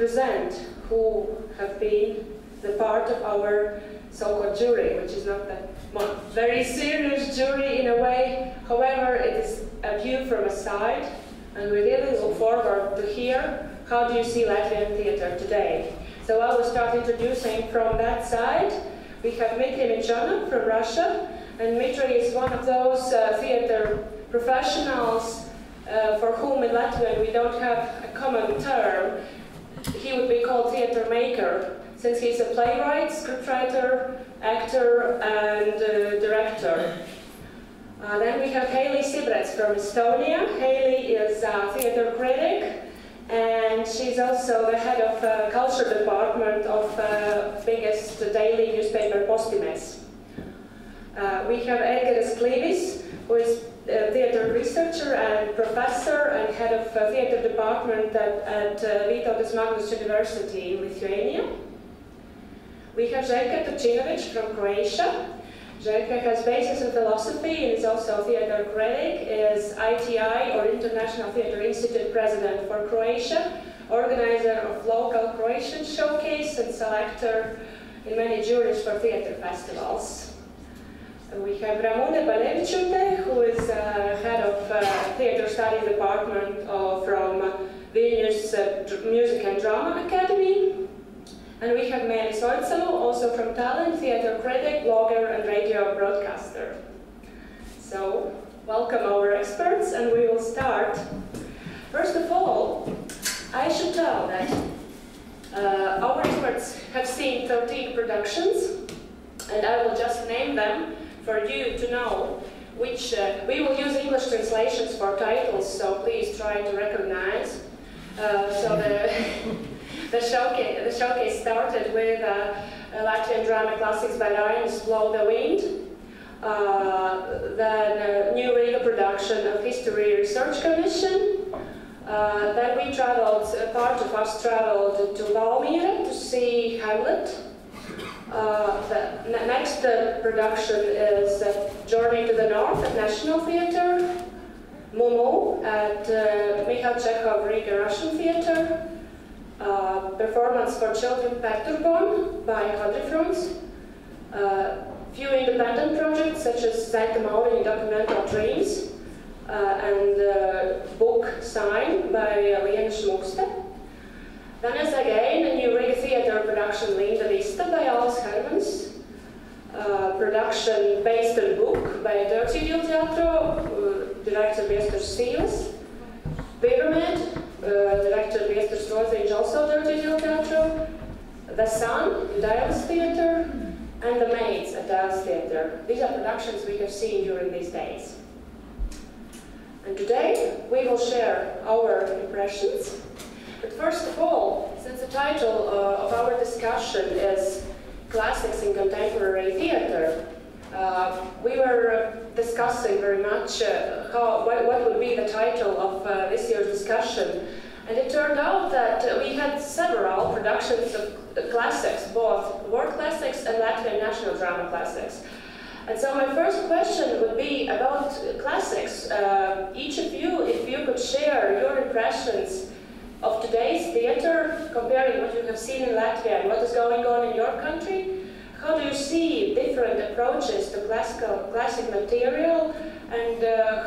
present who have been the part of our so-called jury, which is not a very serious jury in a way. However, it is a view from a side, and we really look forward to hear how do you see Latvian theatre today. So I will start introducing from that side. We have Dmitry Michonov from Russia, and Dmitry is one of those theatre professionals for whom in Latvian we don't have a common term. He would be called theatre maker, since he's a playwright, scriptwriter, actor, and director. Then we have Hailey Sibrets from Estonia. Hailey is a theatre critic, and she's also the head of culture department of biggest daily newspaper Postimes. We have Edgaras Klivis, who is a theatre researcher and professor and head of theatre department at Vytautas Magnus University in Lithuania. We have Željka Tučinović from Croatia. Željka has basis in philosophy and is also a theatre critic, is ITI or International Theatre Institute president for Croatia, organizer of local Croatian showcase and selector in many juries for theatre festivals. We have Ramune Balevičute, who is head of theatre studies department from Vilnius Music and Drama Academy. And we have Meelis Oitsalo, also from Tallinn, theatre critic, blogger, and radio broadcaster. So, welcome our experts, and we will start. First of all, I should tell that our experts have seen 13 productions, and I will just name them for you to know which. We will use English translations for titles, so please try to recognize. The showcase started with Latvian drama classics by Rainis Blow the Wind, then a new Riga production of History Research Commission. Then we traveled, part of us traveled to Valmiera to see Hamlet. The next production is Journey to the North at National Theatre, Mumu at Mikhail Chekhov Riga Russian Theatre, performance for children Perturbon by Quadrifronts, few independent projects such as Zenta Mauriņa Documental Dreams and book Sign by Liena Šmukste. Then as again a new Riga theatre production Linda Vista by Alice Hermans, production based on book by Dirty Deal Teātra, director Viesturs Sīles, Pyramid, director Viesturs Roziņš, also Dirty Deal Teātra, The Sun, Dials Theatre, and The Maids at Dials Theatre. These are productions we have seen during these days. And today we will share our impressions. But first of all, since the title of our discussion is Classics in Contemporary Theatre, we were discussing very much what would be the title of this year's discussion. And it turned out that we had several productions of classics, both world classics and Latvian national drama classics. And so my first question would be about classics. Each of you, if you could share your impressions of today's theatre, comparing what you have seen in Latvia and what is going on in your country. How do you see different approaches to classic material, and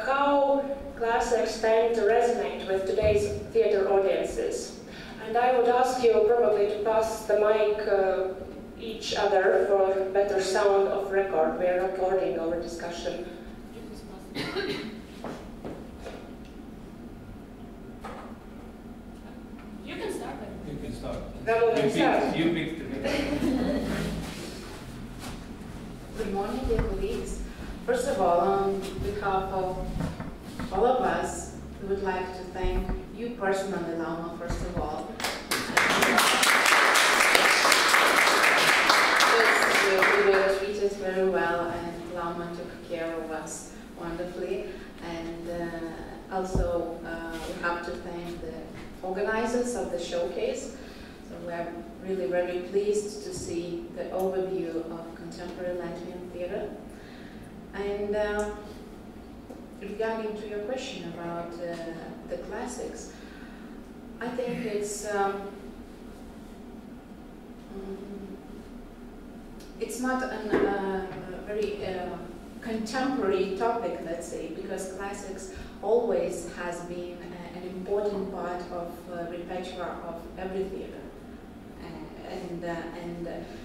how classics tend to resonate with today's theatre audiences? And I would ask you probably to pass the mic each other for better sound of record. We are recording our discussion. You can start. You can start. You picked the Good morning, dear colleagues. First of all, on behalf of all of us, we would like to thank you personally, Lauma, first of all. You really treated us very well, and Lauma took care of us wonderfully. And also, we have to thank the organizers of the showcase. So we are really very pleased to see the overview of contemporary Latvian theatre. And regarding to your question about the classics, I think it's it's not a very contemporary topic, let's say, because classics always has been an important part of repertoire of every theater. And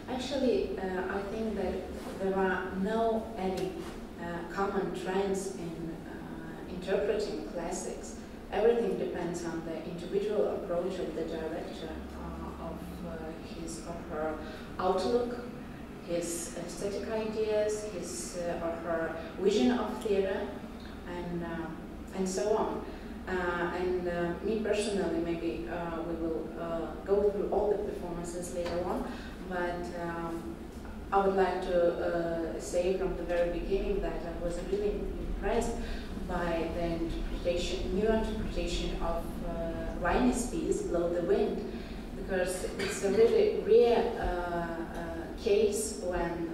actually, I think that there are no any common trends in interpreting classics. Everything depends on the individual approach of the director, of his or her outlook, his aesthetic ideas, his or her vision of theater, and so on. Me personally, maybe we will go through all the performances later on, but I would like to say from the very beginning that I was really impressed by the new interpretation of Reine's piece, Blow the Wind, because it's a really rare case when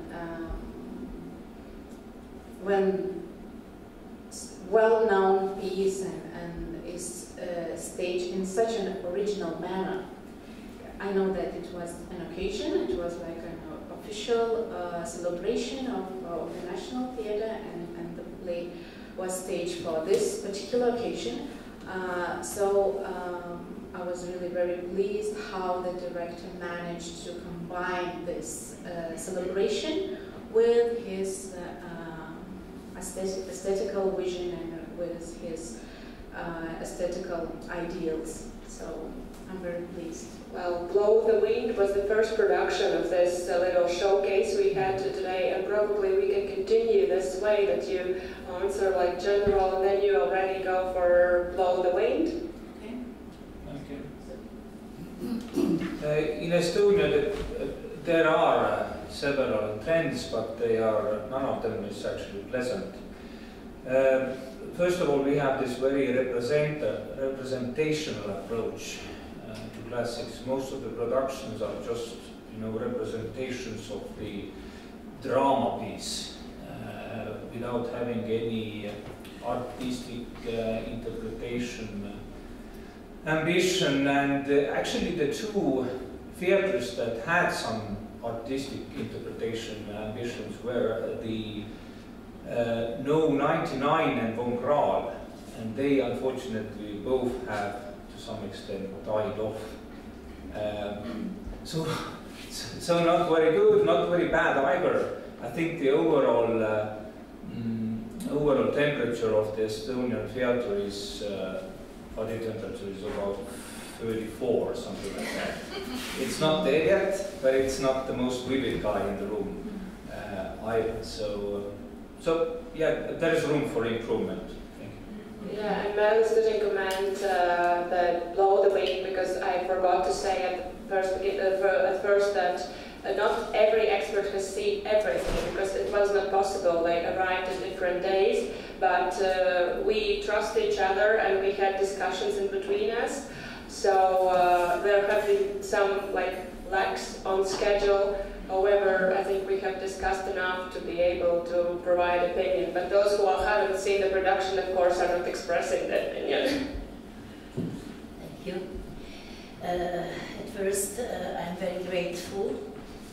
well-known piece and is staged in such an original manner. I know that it was an occasion, it was like an official celebration of the National Theatre, and the play was staged for this particular occasion. So I was really very pleased how the director managed to combine this celebration with his aesthetical vision and with his aesthetical ideals. So I'm very pleased. Well, Blow the Wind was the first production of this little showcase we had today, and probably we can continue this way, that you answer like general and then you already go for Blow the Wind. Okay. In Estonia, there are several trends, but none of them is actually pleasant. First of all, we have this very representational approach to classics. Most of the productions are just, representations of the drama piece without having any artistic interpretation ambition. And actually, the two theatres that had some artistic interpretation ambitions were the No 99 and Von Krahl, and they unfortunately both have to some extent died off. So not very good, not very bad either. I think the overall temperature of the Estonian theatre is body temperature is about 34 or something like that. It's not there yet, but it's not the most vivid guy in the room either. So yeah, there is room for improvement. Thank you. Yeah, and Mel didn't comment the Blow the Wind, because I forgot to say at first that not every expert has seen everything, because it was not possible. They arrived at different days, but we trust each other and we had discussions in between us. So there have been some lags on schedule. However, I think we have discussed enough to be able to provide opinion. But those who haven't seen the production, of course, are not expressing their opinion. Thank you. At first, I'm very grateful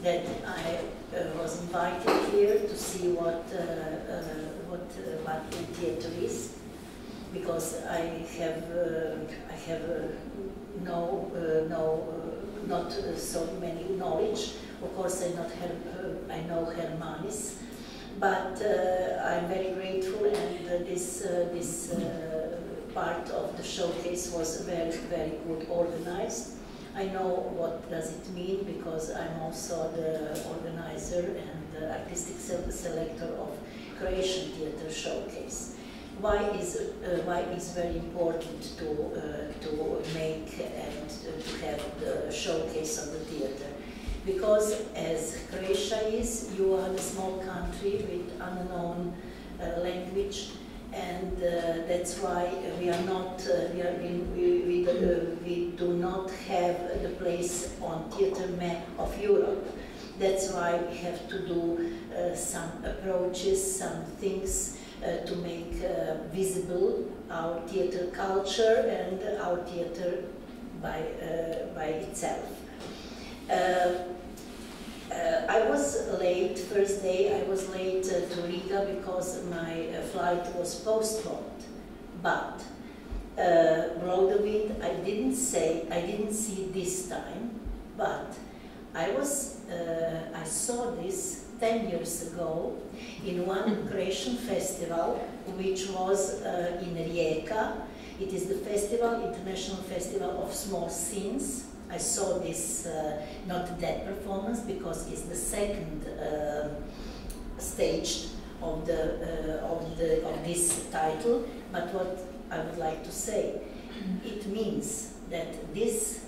that I was invited here to see what Latvian theatre is, because I have not so many knowledge. Of course, I know Hermanis, but I'm very grateful, and this part of the showcase was very, very good organized. I know what does it mean, because I'm also the organizer and the artistic selector of Croatian Theatre Showcase. Why is very important to make and to have the showcase of the theatre? Because as Croatia is, you are a small country with unknown language, and that's why we are not we do not have the place on theatre map of Europe. That's why we have to do some approaches, some things to make visible our theatre culture and our theatre by itself. I was late, first day I was late to Riga because my flight was postponed. But blow the wind, I didn't see this time, but I saw this 10 years ago in one Croatian festival, which was in Rijeka. It is the festival, International Festival of Small Scenes. I saw this, not that performance, because it's the second stage of this title. But what I would like to say, it means that this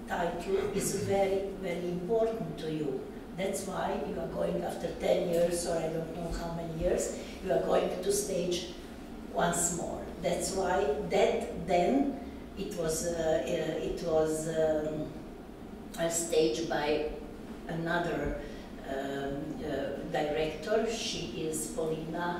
title is very, very important to you. That's why you are going after 10 years, or I don't know how many years, you are going to stage once more. That's why then it was staged by another director. She is Galina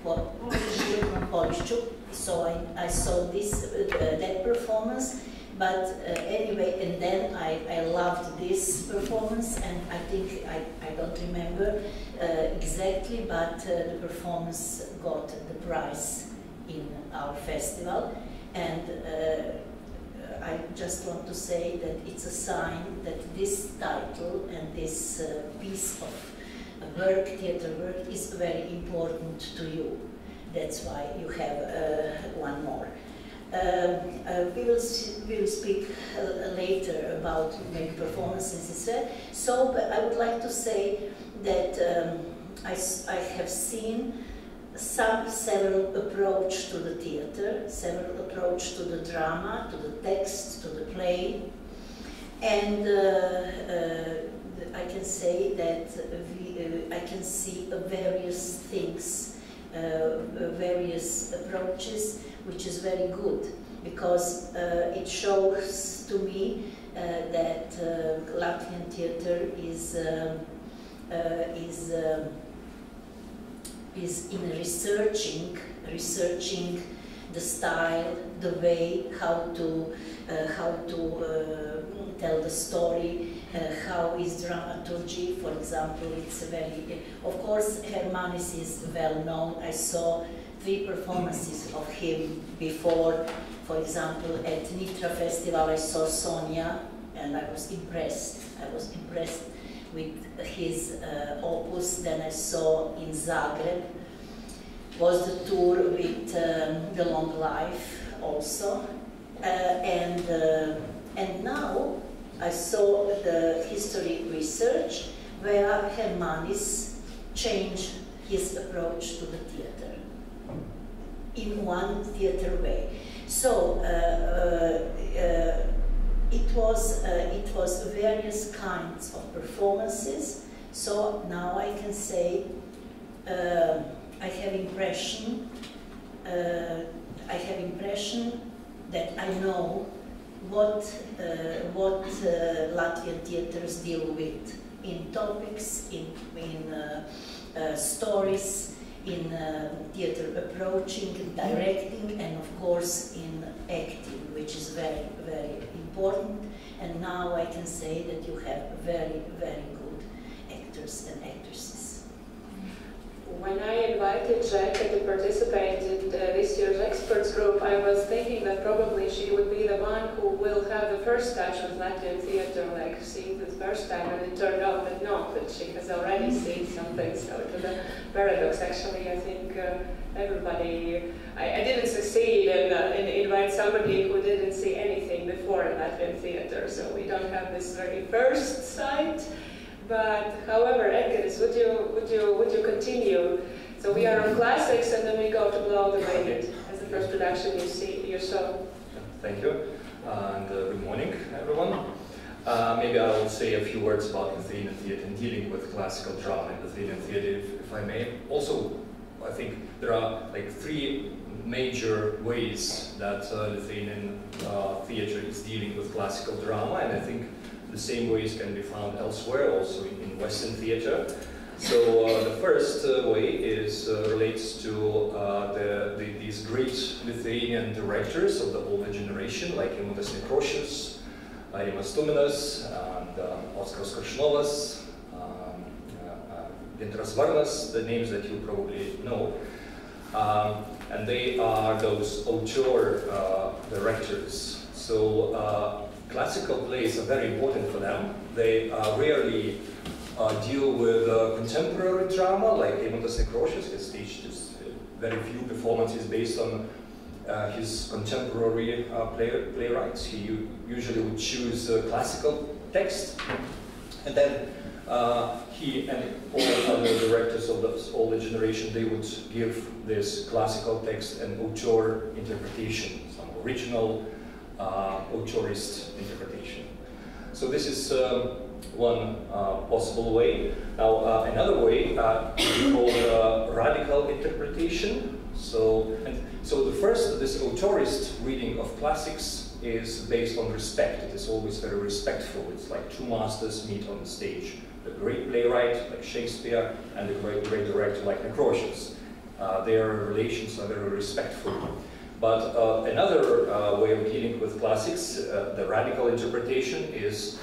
Poliščuk. So I saw that performance. But anyway, and then I loved this performance, and I think, I don't remember exactly, but the performance got the prize in our festival. And I just want to say that it's a sign that this title and this piece of work, theater work, is very important to you. That's why you have one more. We will speak later about maybe performances instead. So, but I would like to say that I have seen several approach to the theater, several approach to the drama, to the text, to the play, and I can say that I can see various things, various approaches, which is very good, because it shows to me that Latvian theater is in researching the style, the way how to tell the story, how is dramaturgy. For example, it's very, of course, Hermanis is well known. I saw 3 performances of him before. For example, at Nitra Festival I saw Sonia, and I was impressed. I was impressed with his opus. Then I saw in Zagreb was the tour with The Long Life also, and now I saw the history research where Hermanis changed his approach to the theater in one theater way. So it was various kinds of performances. So now I can say I have impression that I know what Latvian theaters deal with in topics, in stories, in theater approaching, directing, and of course in acting, which is very, very important. And now I can say that you have very, very good actors and actresses. When I invited Zenta to participate in this year's experts group, I was thinking that probably she would be the one who will have the first touch with Latvian theater, like seeing the first time, and it turned out that no, that she has already seen something. So it was a paradox, actually. I think everybody, I didn't succeed in invite somebody who didn't see anything before in Latvian theater, so we don't have this very first sight. But however, Edgaris, would you continue? So we are on classics, and then we go to Blow the Wind as the first production you saw. Thank you, and good morning, everyone. Maybe I will say a few words about Lithuanian theatre and dealing with classical drama in Lithuanian theatre, if I may. Also, I think there are like 3 major ways that Lithuanian theatre is dealing with classical drama, and I think the same ways can be found elsewhere, also in Western theatre. So the first way is relates to these great Lithuanian directors of the older generation, like Ņemot, Arimas Tuminas, and Oskaras Koršnovas, Gintaras Varnas, the names that you probably know. And they are those auteur directors. So classical plays are very important for them. They rarely deal with contemporary drama, like Eimantas Nekrošius has staged very few performances based on his contemporary playwrights. He usually would choose classical text, and then he and all other directors of the older generation, they would give this classical text an auteur interpretation, some original auteurist interpretation. So this is one possible way. Now another way is called radical interpretation. So the first, this auteurist reading of classics is based on respect. It is always very respectful. It's like two masters meet on the stage. The great playwright like Shakespeare and the great director like Nekrošius. Their relations are very respectful. But another way of dealing with classics, the radical interpretation, is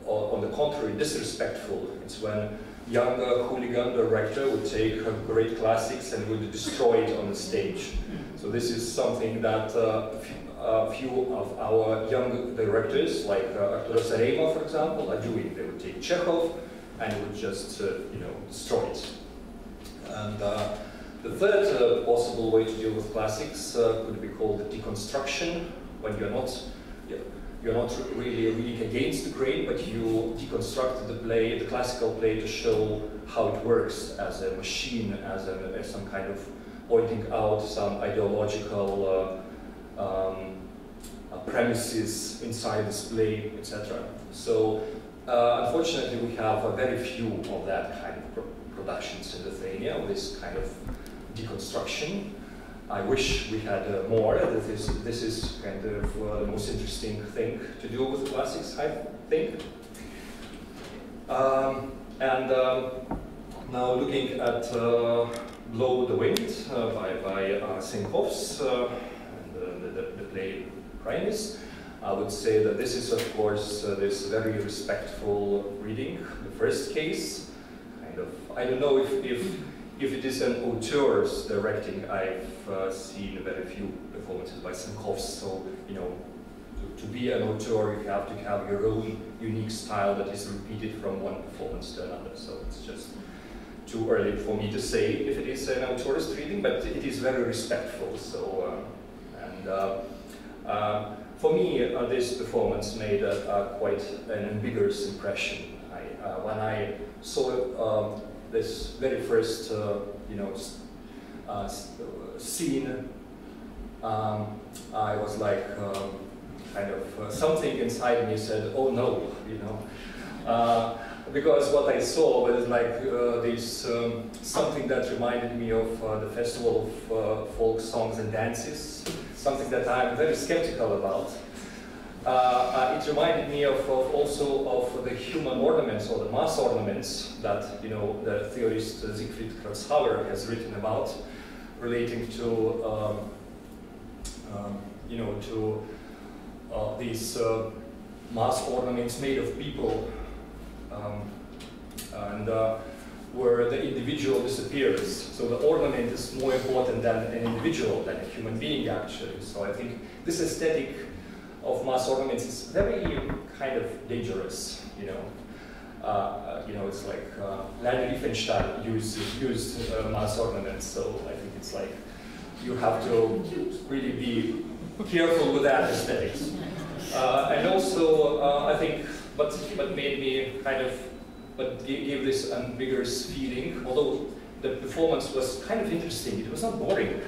on the contrary disrespectful. It's when young hooligan director would take great classics and would destroy it on the stage. So this is something that a few of our young directors, like Arturas Areima, for example, are doing. They would take Chekhov and would just destroy it. And the third possible way to deal with classics could be called the deconstruction, when you're not really reading against the grain, but you deconstruct the play, the classical play, to show how it works as a machine, as some kind of pointing out some ideological premises inside this play, etc. So unfortunately, we have very few of that kind of productions in Lithuania, this kind of deconstruction. I wish we had more. This is kind of the most interesting thing to do with classics, I think. Now looking at Blow the Wind by Senkovs, and the play Primus, I would say that this is, of course, this very respectful reading. The first case, kind of, I don't know if it is an auteur's directing. I've seen very few performances by Senkovs, so, you know, to be an auteur, you have to have your own unique style that is repeated from one performance to another. So it's just too early for me to say if it is an auteur's reading, but it is very respectful. So, for me, this performance made quite an ambiguous impression. When I saw this very first, scene, I was like, kind of something inside me said, "Oh no," you know, because what I saw was like this something that reminded me of the Festival of Folk Songs and Dances, something that I'm very skeptical about. It reminded me of also of the human ornaments or the mass ornaments that, you know, the theorist Siegfried Kratzhauer has written about, relating to these mass ornaments made of people, and where the individual disappears. So the ornament is more important than an individual, than a human being, actually. So I think this aesthetic of mass ornaments is very kind of dangerous, you know. It's like Lani Riefenstahl used mass ornaments, so I think it's like you have to really be careful with that aesthetics. And also, I think, what made me kind of, gave this ambiguous feeling, although the performance was kind of interesting, it was not boring.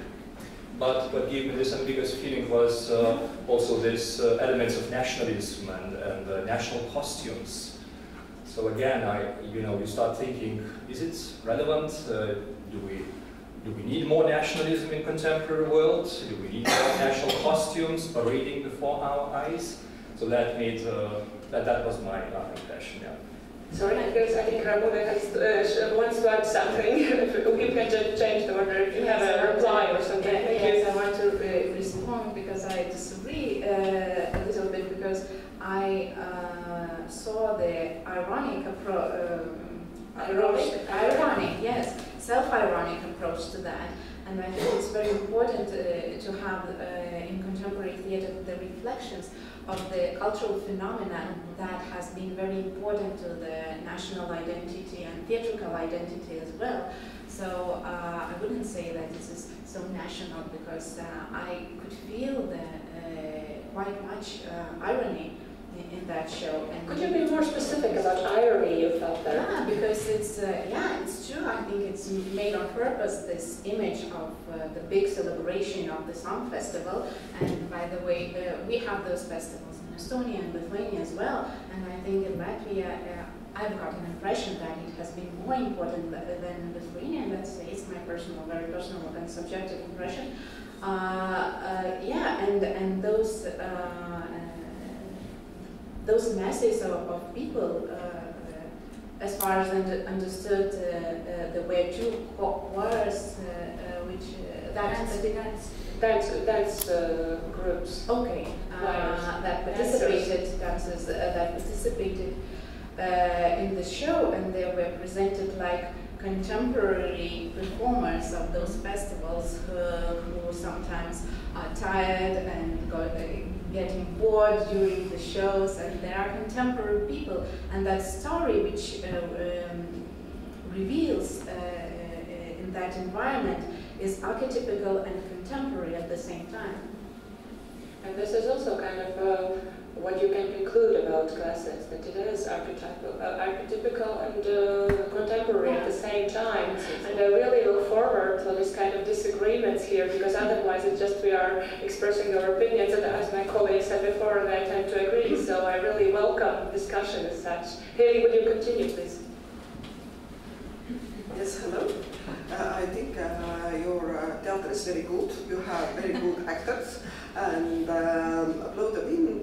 But what gave me this ambiguous feeling was also this elements of nationalism and national costumes. So again, you start thinking, is it relevant? Do we need more nationalism in contemporary world? Do we need more national costumes parading before our eyes? So that made that was my impression. Yeah. Sorry, because I think Ramona wants to add something. You can just change the order if you have a reply or something. Yes, I want to respond because I disagree a little bit, because I saw the self-ironic approach to that, and I think it's very important to have in contemporary theatre the reflections of the cultural phenomenon that has been very important to the national identity and theatrical identity as well. So I wouldn't say that this is so national, because I could feel quite much irony in that show. And could you be more specific about irony you felt there? Yeah, because it's true. I think it's made on purpose, this image of the big celebration of the song festival. And by the way, we have those festivals in Estonia and Lithuania as well. And I think in Latvia, I've got an impression that it has been more important than in Lithuania. Let's say it's my very personal and subjective impression. And those masses of people, as far as I understood, there were two choirs, dance groups. Okay, that participated in the show, and they were presented like contemporary performers of those festivals who sometimes are tired and getting bored during the shows, and they are contemporary people. And that story which reveals in that environment is archetypical and contemporary at the same time. And this is also kind of what you can conclude about classics, that it is archetypical and contemporary at the same time. And I really look forward to this kind of disagreements here, because otherwise it's just we are expressing our opinions, and as my colleague said before, and I tend to agree, so I really welcome discussion as such. Haley, would you continue, please? Yes, hello. I think your theatre is very good. You have very good actors, and Blow the Wind,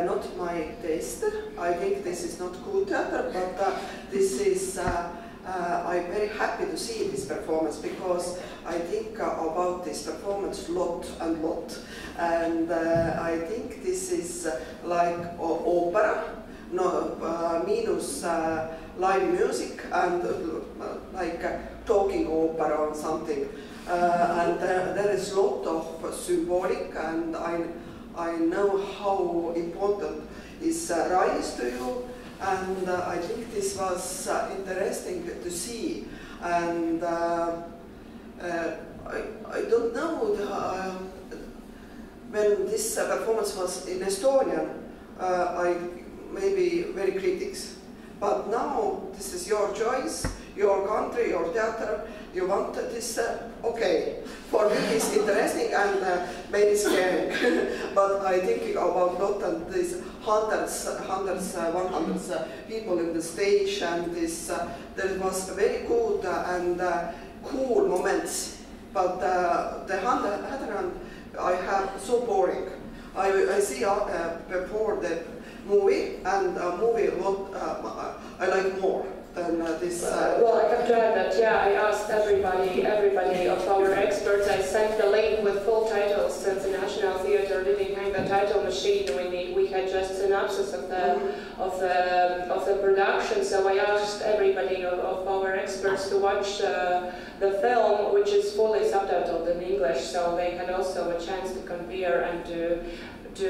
not my taste. I think this is not good theatre, but this is. I'm very happy to see this performance, because I think about this performance lot, and I think this is like opera, minus live music and like talking opera or something, and there is a lot of symbolic, and I know how important is rise to you, and I think this was interesting to see, and I don't know when this performance was in Estonian, I maybe very critics. But now this is your choice, your country, your theater. You want this? Okay. For me, it's interesting and maybe scary. But I think about lot and these hundreds, 100 people in the stage, and this there was very good and cool moments. But the other hand, I have so boring. I see before the movie, and movie I like more than this. Well, I have to add that, yeah, I asked everybody of our experts. I sent the link with full titles, since the National Theatre didn't have the title machine. We had just synopsis of the production. So I asked everybody of our experts to watch the film, which is fully subtitled in English, so they had also a chance to compare and to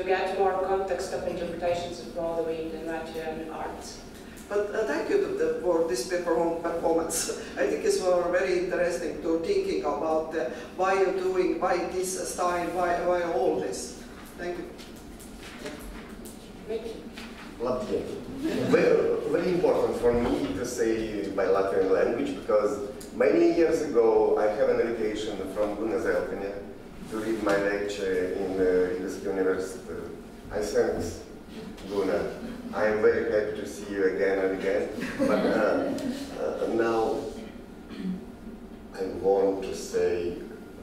get more context of interpretations of Blow the Wind and Latvian arts. But thank you for this performance. I think it's very interesting to thinking about why you're doing, why this style, why all this. Thank you. Latvian. Very important for me to say by Latvian language, because many years ago I have an invitation from Guna Zelkanya to read my lecture in Rīgas University. I thanks Guna. I am very happy to see you again and again. But now I want to say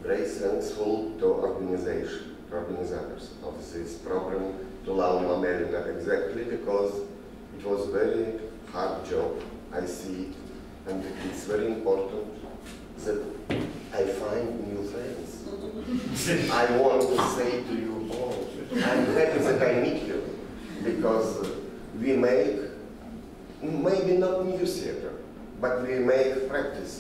very thankful to organizers of this program, to Lauma Melina, exactly because it was very hard job. I see it, and it's very important that I find new friends. I want to say to you all, I'm happy that I meet you, because we make, maybe not new theater, but we make practice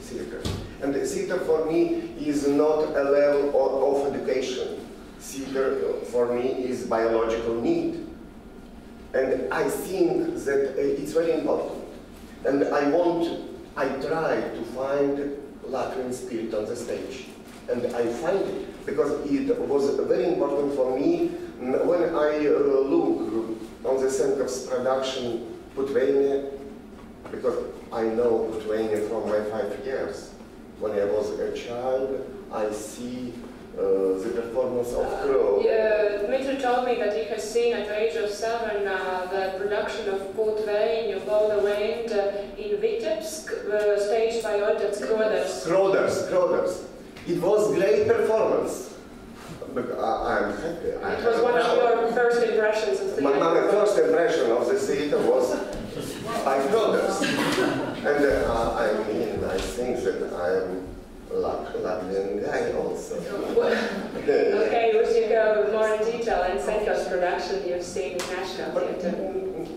theater. And the theater for me is not a level of education. Theater for me is biological need. And I think that it's very important. And I try to find Latvian spirit on the stage. And I find it, because it was very important for me when I look on the Senkov's production Putvenie, because I know Putvenie from my 5 years. When I was a child, I see the performance of Crow. Dmitry told me that he has seen at the age of 7 the production of Putvenie, Blow the Wind, in Vitebsk, staged by Oļģerts Kroders. Kroders. It was great performance. I'm happy. It was one of your first impressions of theater. My first impression of the theater was by Kroders. And I think that I'm Latvian guy also. Okay, would you go more in detail in Senkov's production you've seen in National Theatre?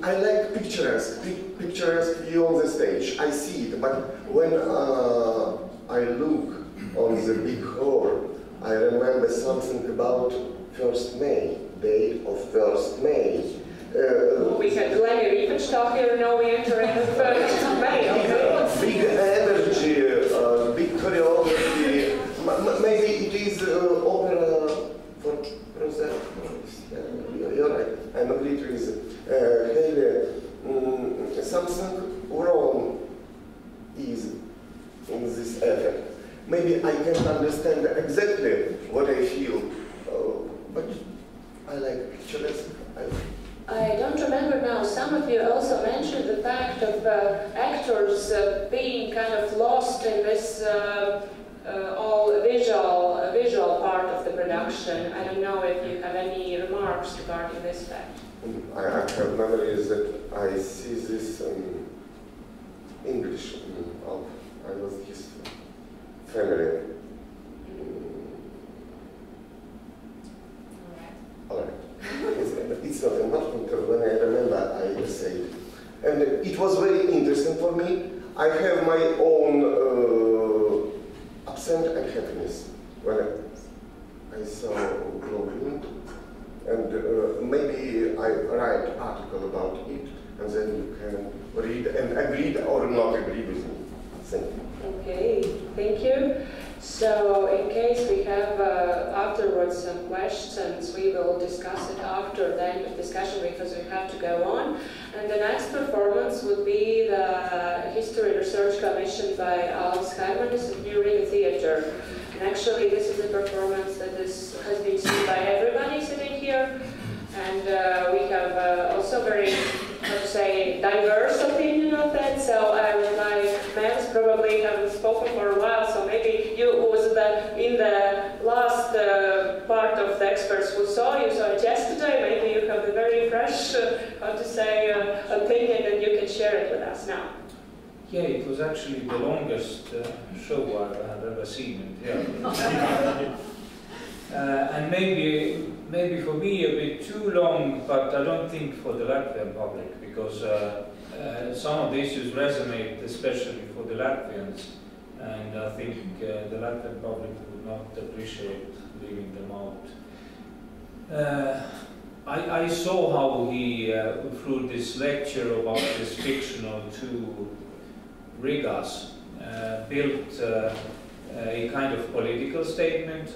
I like picturesque view on the stage. I see it, but when I look on the big hall, I remember something about 1st May, day of 1st May. We had Lenny Riefenstahl here, now we enter in the 1st May, okay? Big energy, big choreography. Maybe it is opera for Rosetta. You're right, I'm agree with Haley. Something wrong is in this effect. Maybe I can't understand exactly what I feel, but I like picturesque. I don't remember now, some of you also mentioned the fact of actors being kind of lost in this all visual part of the production. I don't know if you have any remarks regarding this fact. I have memories that I see this English. I was his family. All right. It's not important, but when I remember, I will say it. And it was very interesting for me. I have my own absent and happiness when I saw Globin. And maybe I write article about it, and then you can read and agree or not agree with me. Thank you. Okay, thank you. So in case we have afterwards some questions, we will discuss it after the end of discussion because we have to go on. And the next performance would be the History Research commissioned by Alex Hermanis at New Riga Theatre. And actually this is a performance that has been seen by everybody sitting here. And we have also very, how to say, diverse opinion of that. So I would like, Mans probably haven't spoken for a while, so maybe you was in the last part of the experts who saw it yesterday. Maybe you have a very fresh, how to say, opinion and you can share it with us now. Yeah, it was actually the longest show I've ever seen in theatre. And maybe for me a bit too long, but I don't think for the Latvian public, because some of the issues resonate especially for the Latvians, and I think the Latvian public would not appreciate leaving them out. I saw how he, through this lecture about this fictional two Rigas, built a kind of political statement,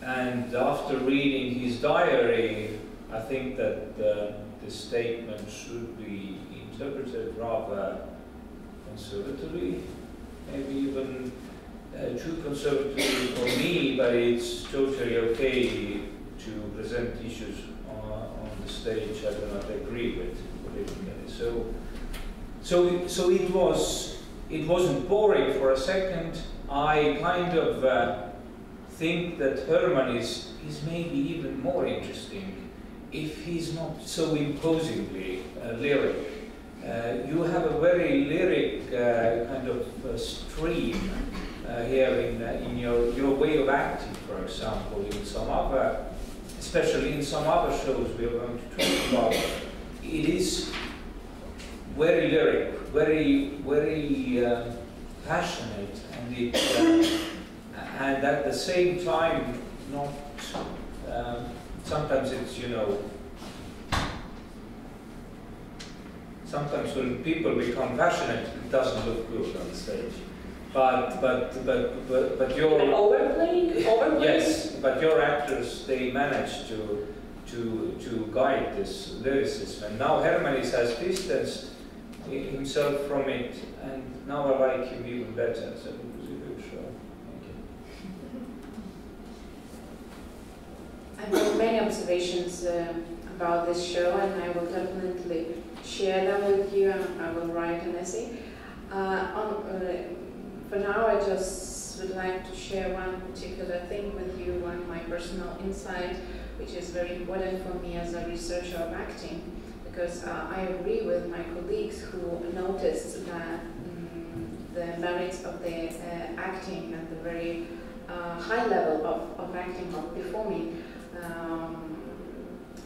and after reading his diary, I think that the statement should be interpreted rather conservatively, maybe even too conservatively for me, but it's totally okay to present issues on the stage I do not agree with politically. So it wasn't boring for a second. I kind of think that Herman is maybe even more interesting if he's not so imposingly lyric. You have a very lyric kind of stream here in your way of acting, for example. In some other especially in some other shows we are going to talk about, it is very lyric, very passionate, and at the same time not. Sometimes it's, you know, sometimes when people become passionate, it doesn't look good on stage. But your overplaying. Yes, but your actors, they manage to guide this lyricism. And now Hermanis has distanced himself from it, and now I like him even better. So it was a good show. Thank you. I have many observations about this show, and I will definitely share them with you. I will write an essay. For now, I just would like to share one particular thing with you, my personal insight, which is very important for me as a researcher of acting, because I agree with my colleagues who noticed that the merits of the acting and the very high level of acting, of performing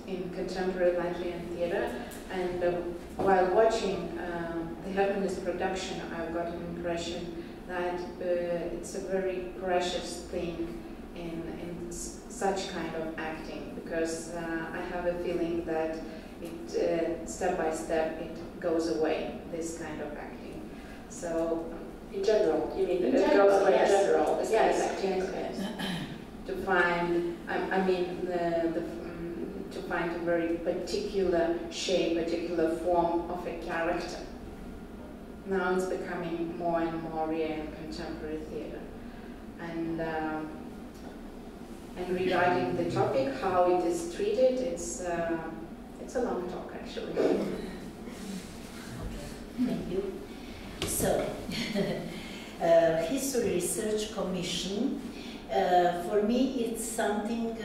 in contemporary Latvian theatre. And while watching the Hermanis production, I got an impression that it's a very precious thing in such kind of acting, because I have a feeling that it step by step it goes away, this kind of acting. So in general, you mean in it general, goes away yes. in general? This kind of Yes, acting? yes. To find, I mean, to find a very particular shape, particular form of a character. Now it's becoming more and more rare in contemporary theatre. And regarding the topic, how it is treated, it's a long talk actually. Thank you. So, History Research Commission, for me it's something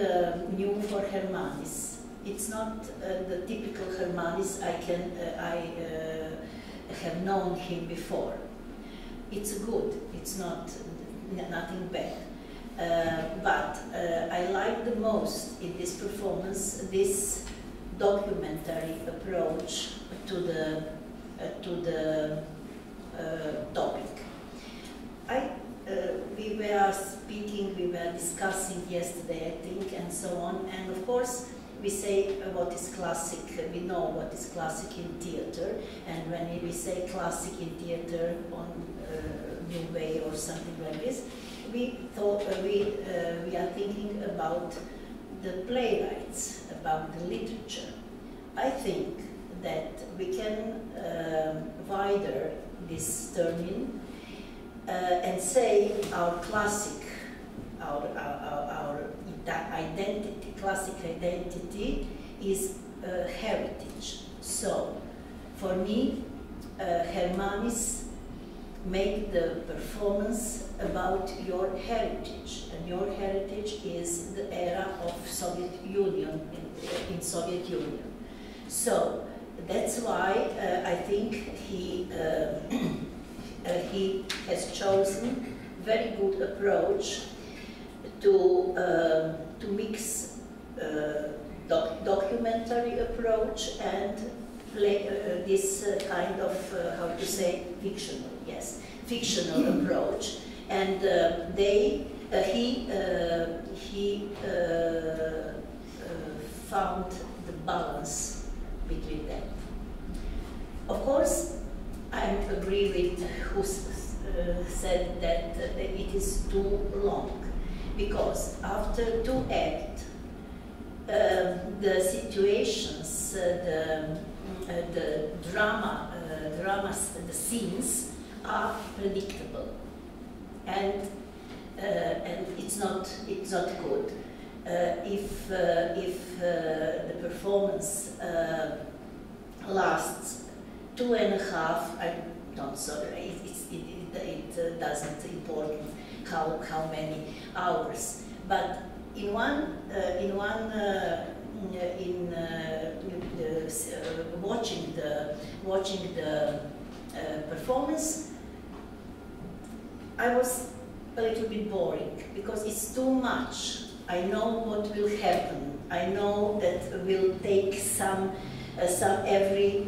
new for Hermanis. It's not the typical Hermanis I have known him before. It's good, it's nothing bad. But I like the most in this performance this documentary approach to the topic. We were speaking, we were discussing yesterday, I think, and so on, and of course we say what is classic, we know what is classic in theatre, and when we say classic in theatre on New Way or something like this, we thought we are thinking about the playwrights, about the literature. I think that we can widen this term and say our classic, our identity, classic identity is heritage. So, for me, Hermanis make the performance about your heritage, and your heritage is the era of Soviet Union, in Soviet Union. So, that's why I think he has chosen very good approach to mix documentary approach and play this kind of how to say fictional approach, and he found the balance between them. Of course, I agree with who said that it is too long, because after 2 acts, the situations, the dramas, the scenes are predictable, and it's not good. If the performance lasts 2.5, it doesn't important how many hours, but watching the performance, I was a little bit boring because it's too much. I know what will happen I know that will take some everyday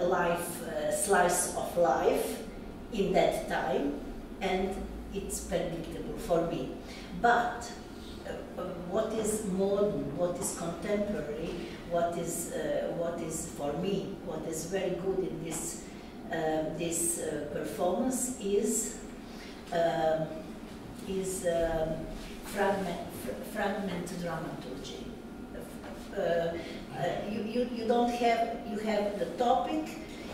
life slice of life in that time, and it's predictable for me. But what is modern, what is contemporary, what is for me, what is very good in this performance is fragment dramaturgy. You don't have, you have the topic.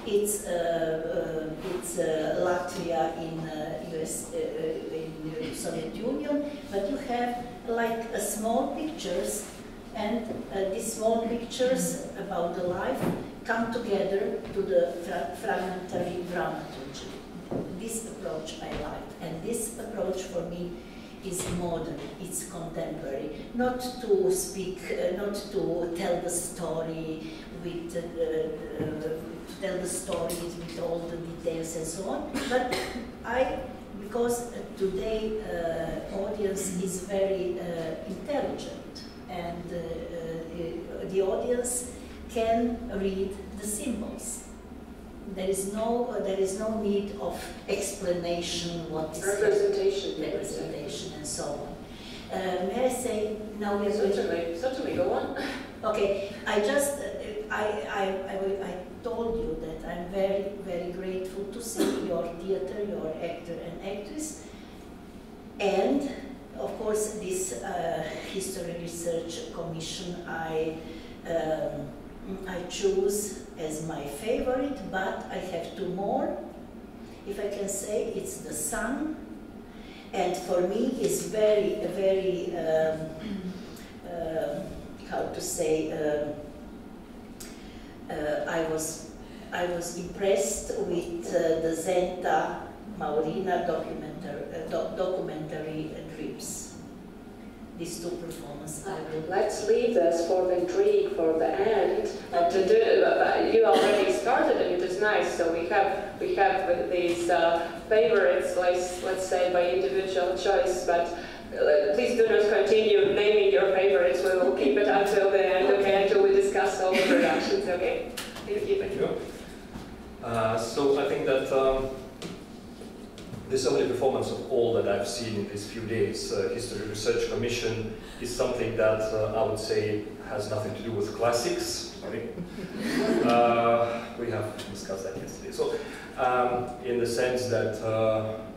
It's Latvia in in Soviet Union, but you have like small pictures, and these small pictures about the life come together to the fragmentary dramaturgy. This approach I like, and this approach for me is modern, it's contemporary. Not to speak, not to tell the story with tell the stories with all the details and so on, but because today audience is very intelligent, and the audience can read the symbols. There is no need of explanation. What is representation and so on. May I say now? We are certainly go on. Okay, I told you that I'm very, very grateful to see your theater, your actor and actress, and of course this history research commission I choose as my favorite, but I have two more. If I can say, it's the sun, and for me it's very, very how to say. I was impressed with the Zenta Mauriņa documentary Dreams. These two performances. Let's leave this for the intrigue for the end. You already started and it is nice. So we have these favorites, let's say by individual choice, but. Please do not continue naming your favorites. We will keep it until the end, okay? Until we discuss all the productions, okay? Thank you. Thank you. So I think that this only performance of all that I've seen in these few days, History Research Commission, is something that I would say has nothing to do with classics. Sorry. We have discussed that yesterday. So in the sense that,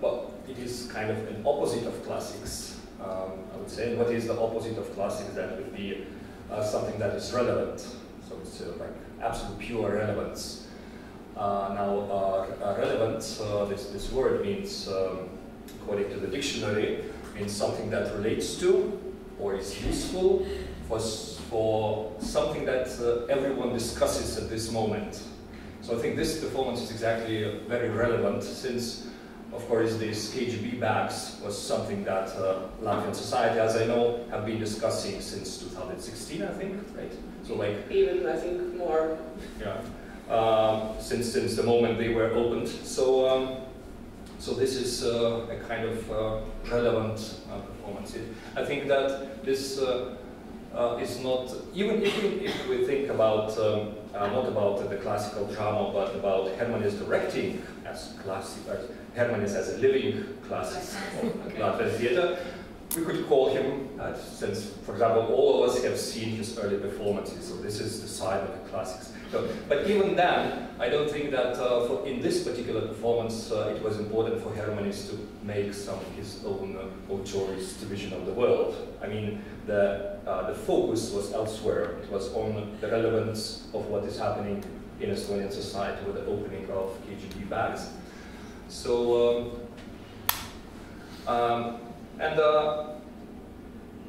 well, it is kind of an opposite of classics. I would say, and what is the opposite of classics? That would be something that is relevant. So it's like absolute pure relevance. Now, relevance, this word means, according to the dictionary, means something that relates to or is useful for something that everyone discusses at this moment. So I think this performance is exactly very relevant, since of course, these KGB bags was something that Latvian society, as I know, have been discussing since 2016, I think, right? So like even I think more. Yeah, since the moment they were opened. So so this is a kind of relevant performance. I think that this is not even if we think about not about the classical drama, but about Hermanis directing as classic. Hermanis as a living classic of Latvian theatre. We could call him, since, for example, all of us have seen his early performances, so this is the side of the classics. So, but even then, I don't think that in this particular performance it was important for Hermanis to make some of his own author's division of the world. I mean, the focus was elsewhere. It was on the relevance of what is happening in Estonian society with the opening of KGB bags. So,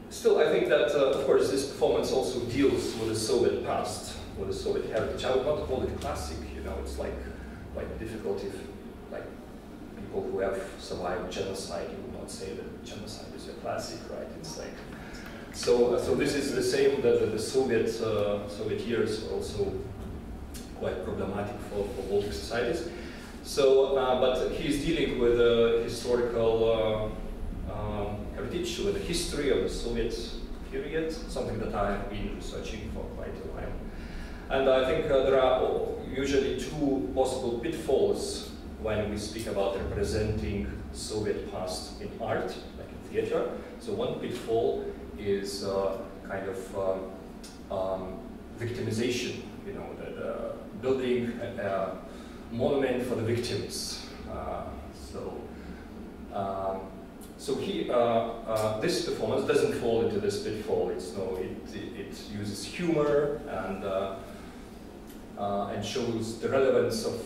still, I think that, of course, this performance also deals with the Soviet past, with the Soviet heritage. I would not call it classic, you know, it's like quite difficult if, like, people who have survived genocide, you would not say that genocide is a classic, right? It's like, so this is the same, that the Soviet years were also quite problematic for Baltic societies. So, but he's dealing with historical heritage, with the history of the Soviet period, something that I have been researching for quite a while. And I think there are usually two possible pitfalls when we speak about representing Soviet past in art, like in theater. So one pitfall is kind of victimization, you know, building a monument for the victims. This performance doesn't fall into this pitfall. It uses humor and shows the relevance of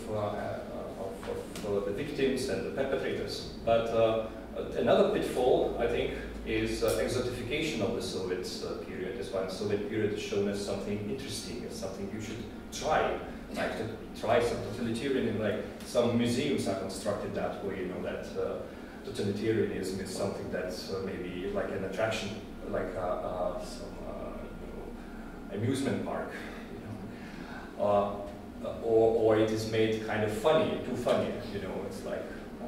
the victims and the perpetrators. But another pitfall, I think, is exotification of the Soviet period. As one Soviet period is shown as something interesting, as something you should try. Like to try some totalitarianism, like some museums are constructed that way, you know, that totalitarianism is something that's maybe like an attraction, like some amusement park, you know. Or it is made kind of funny, too funny, you know, it's like,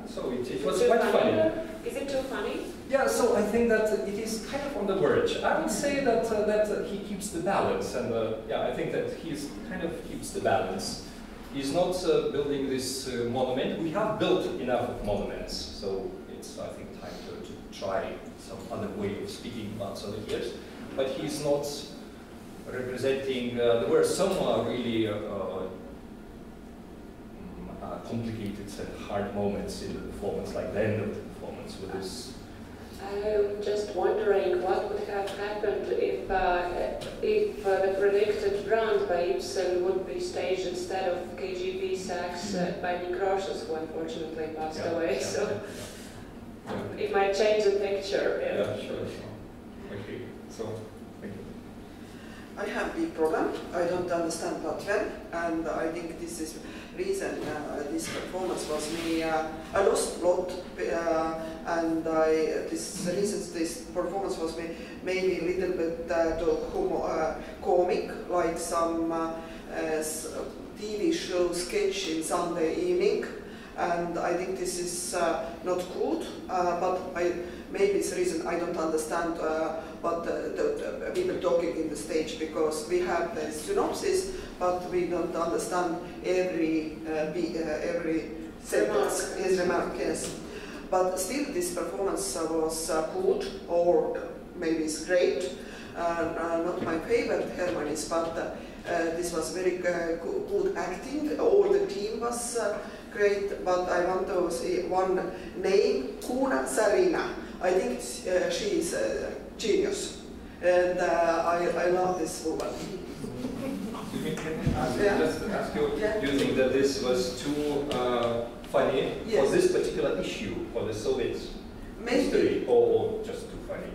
so it was quite funny. Is it too funny? Yeah, so I think that it is kind of on the verge. I would say that he keeps the balance, and yeah, I think that he kind of keeps the balance. He's not building this monument. We have built enough of monuments, so it's, I think, time to try some other way of speaking about Soviet years. But he's not representing, there were some really complicated and hard moments in the performance, like the end of the performance with this. I'm just wondering what would have happened if the predicted brand by Ibsen would be staged instead of KGB sax by Nikroshes, who unfortunately passed away. So it might change the picture. Yeah, sure. Okay, so thank you. I have big problem. I don't understand Latvian, and I think this is reason this performance was me. I lost a lot, and this reasons this performance was me maybe a little bit comic, like some TV show sketch in Sunday evening, and I think this is not good. But maybe it's the reason I don't understand what the people talking in the stage, because we have the synopsis, but we don't understand every sentence, his remark, yes. But still, this performance was good, or maybe it's great. Not my favorite Hermannis, but this was very good acting. All the team was great, but I want to say one name, Kuna Sarina. I think she is a genius, and I love this woman. Just ask you, do you think that this was too funny for this particular issue, for the Soviet history, or just too funny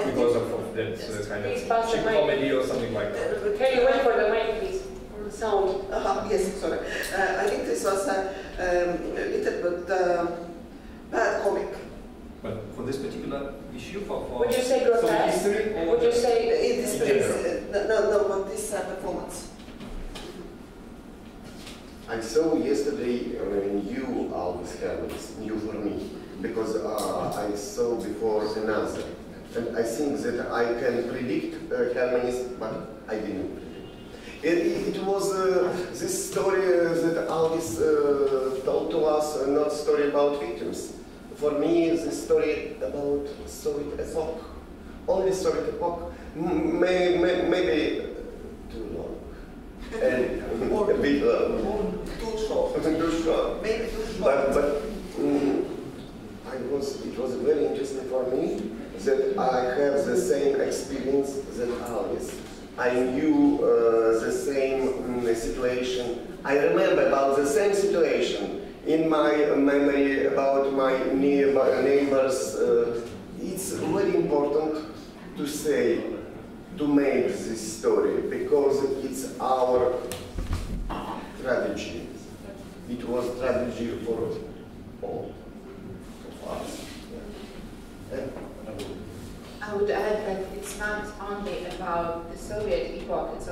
because of that kind of cheap comedy or something like that? Can you wait for the mic, please? Sound. Yes, sorry. I think this was a little bit bad comic. But for this particular issue, for would you say grotesque? History, or would you say in this no, but this performance. I saw yesterday new Aldis Hermannis, new for me, because I saw before another, and I think that I can predict Hermannis, but I didn't predict. It was this story that Aldis told to us, not story about victims. For me, it's a story about Soviet epoch, only Soviet epoch, maybe too long, and a bit long. Too short. Too short. Maybe too short. But it was very interesting for me that I have the same experience that Aldis. I knew the same situation. I remember about the same situation. In my memory about my neighbors, it's very important to say, to make this story, because it's our tragedy. It was tragedy for all of us. I would add that it's not only about the Soviet epoch, it's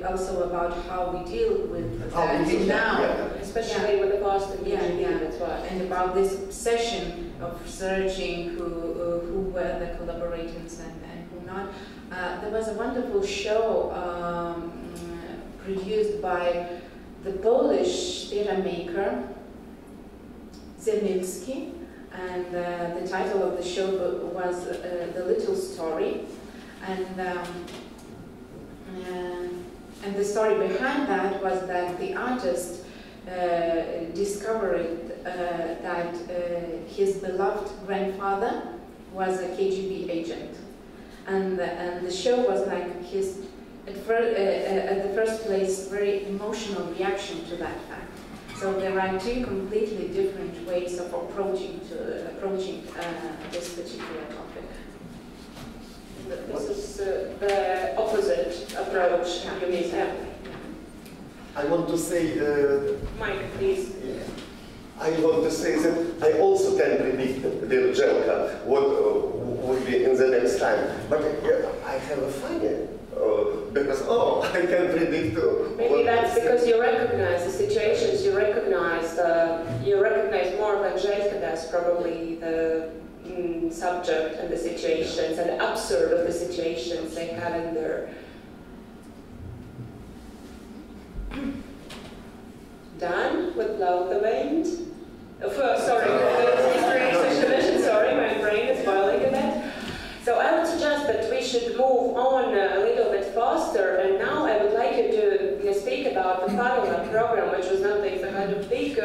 also about how we deal with that now. Especially with the past and that's why. And about this obsession of searching who were the collaborators and who not. There was a wonderful show produced by the Polish theatre maker Zemilski, and the title of the show was The Little Story, and the story behind that was that the artist discovered that his beloved grandfather was a KGB agent, and the show was like his at the first place very emotional reaction to that fact. So there are two completely different ways of approaching this particular topic. This is the opposite approach. You mean? Yeah. I want to say. Mike, please. I want to say that I also can predict the Jelka, what would be in the next time. But I have a funny. Because I can predict. Maybe that's because you recognize the situations. You recognize more than Zenta does probably the subject and the situations and the absurd of the situations they have in there. Done with Blow the Wind. Sorry, sorry, my brain is boiling a bit. So I would suggest that we should move on a little bit faster, and now I would like you to speak about the parallel program, which was not like the kind of big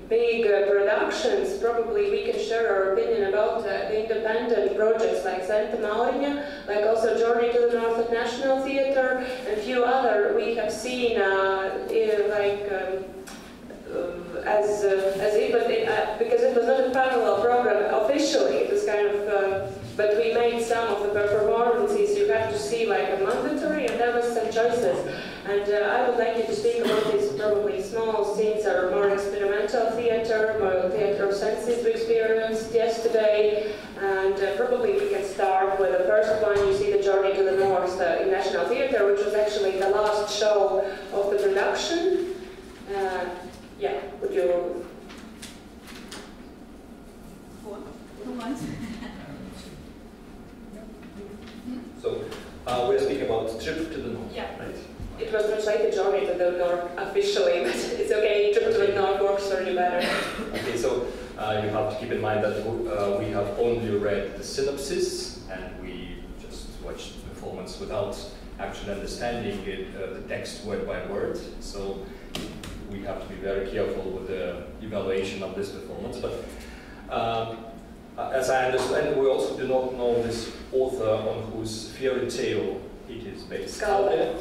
productions. Probably we can share our opinion about the independent projects like Zenta Mauriņa, like also Journey to the North at National Theatre, and a few other we have seen because it was not a parallel program officially. It was kind of. But we made some of the performances you have to see like a mandatory, and there was some choices. And I would like you to speak about these probably small scenes or more experimental theatre, more theatre of senses we experienced yesterday. And probably we can start with the first one. You see the Journey to the North in National Theatre, which was actually the last show of the production. Yeah, would you? Who wants? So we're speaking about Trip to the North, yeah. Right? It was translated Journey to the North officially, but it's okay, Trip to the North works for you better. Okay, so you have to keep in mind that we have only read the synopsis, and we just watched the performance without actually understanding it, the text word by word. So we have to be very careful with the evaluation of this performance. But as I understand, we also do not know this author on whose fairy tale it is based. Skalde.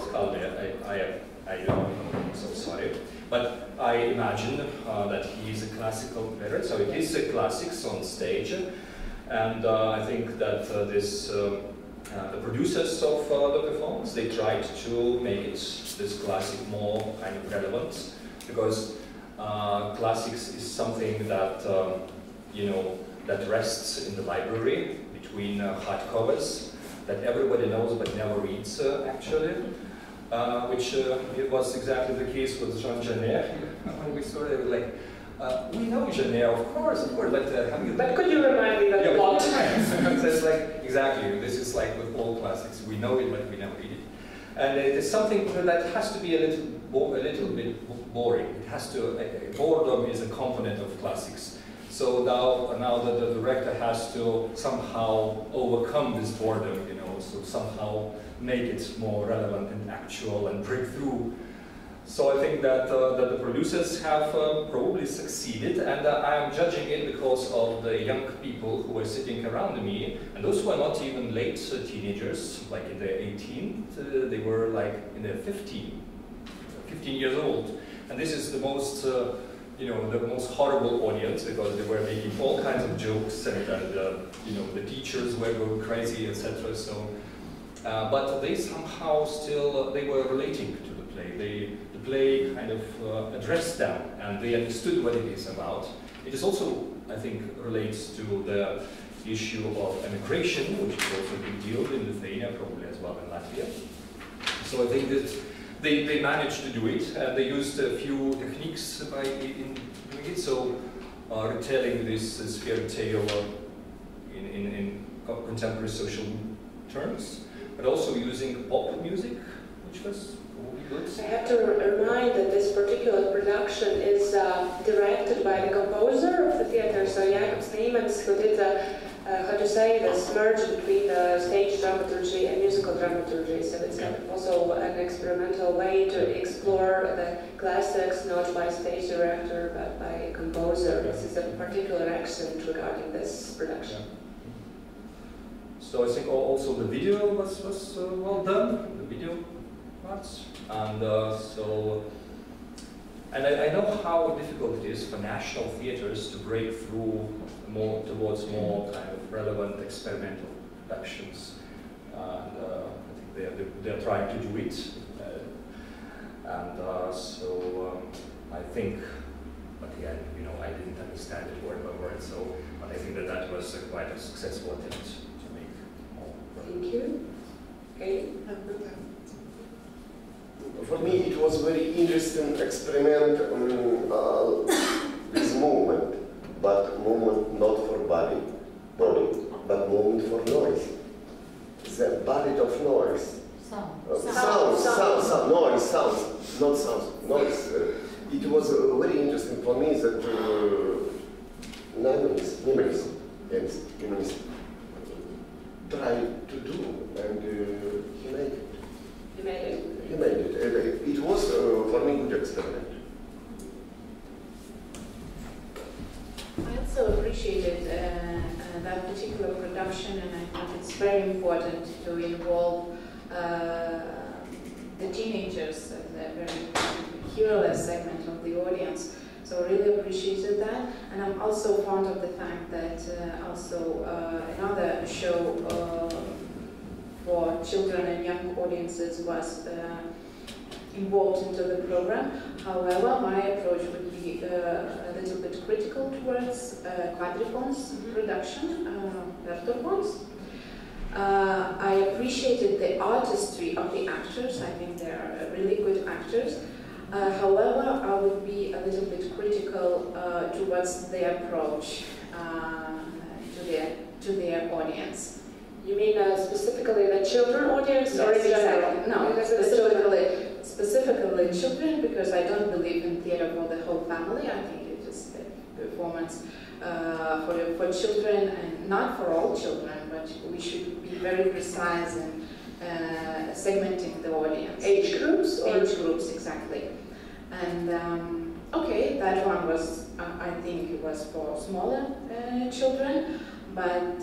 I don't know, I'm so sorry. But I imagine that he is a classical player, so it is a classics on stage. And I think that the producers of the performance, they tried to make this classic more kind of relevant, because classics is something that, that rests in the library between hardcovers that everybody knows but never reads actually, which was exactly the case with Jean Genet. When we sort of like, we know Genet, of course, but have you? But could you remind me that plot? It's like exactly. This is like with all classics. We know it, but we never read it. And it is something that has to be a little bit boring. It has to. Boredom is a component of classics. So now that the director has to somehow overcome this boredom, so somehow make it more relevant and actual and break through. So I think that the producers have probably succeeded, and I am judging it because of the young people who were sitting around me, and those who are not even late teenagers, like in their 18th, they were like in their 15 years old. And this is the most the most horrible audience, because they were making all kinds of jokes, and the teachers were going crazy, etc. So, but they somehow still they were relating to the play. The play kind of addressed them, and they understood what it is about. It is also, I think, relates to the issue of emigration, which is also a big deal in Lithuania, probably as well in Latvia. So I think that they managed to do it, and they used a few techniques in doing it. So retelling this fairy tale in contemporary social terms, but also using pop music, which was really good. I have to remind that this particular production is directed by the composer of the theater, so Jānis Nīmans, who did how to say, this merge between the stage dramaturgy and musical dramaturgy. So it's also an experimental way to explore the classics, not by stage director, but by a composer. This is a particular accent regarding this production. So I think also the video was well done, the video parts. And I know how difficult it is for national theaters to break through towards more kind of relevant experimental productions. And I think they're trying to do it. I think, but again, I didn't understand it word by word. But I think that was quite a successful attempt to make more. Thank you. Okay. For me, it was very interesting experiment with movement, but movement not for body, but movement for noise. The body of noise. Sound, noise, sounds, not sounds, noise. It was very interesting for me that humanists tried to do, and he made it. You made it. He made it. It was, for me, a good experiment. I also appreciated that particular production, and I think it's very important to involve the teenagers, a very peculiar segment of the audience. So I really appreciated that, and I'm also fond of the fact that also another show for children and young audiences was involved into the program. However, my approach would be a little bit critical towards quadriphones production, perturbones. I appreciated the artistry of the actors. I think they are really good actors. However, I would be a little bit critical towards their approach to their audience. You mean specifically the children audience, or in general? No, specifically children, because I don't believe in theater for the whole family. I think it is a performance for children, and not for all children, but we should be very precise in segmenting the audience. Age groups? Age groups, exactly. And okay, that one was, I think it was for smaller children, but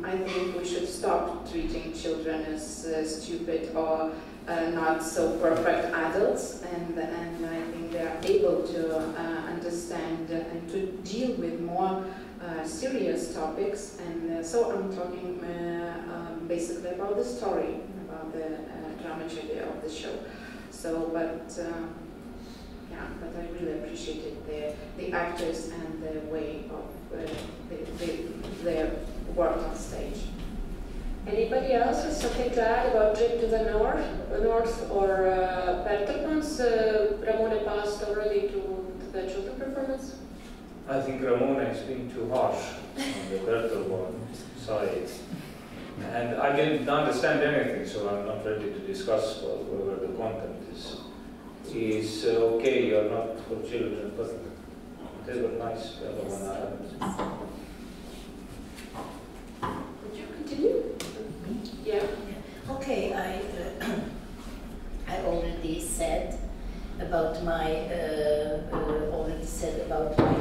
I think we should stop treating children as stupid or not so perfect adults, and I think they are able to understand and to deal with more serious topics, and so I'm talking basically about the story, about the dramaturgy of the show. So, but I really appreciated the actors and the way of their work on stage. Anybody else has something to add about Trip to the North or Perturbones? Ramona passed already to the children performance. I think Ramona is being too harsh on the Perturbone side. And I didn't understand anything, so I'm not ready to discuss whether the content is okay or not for children, but they were nice. The other one I haven't. Would you continue? Yeah. Okay, I already said about my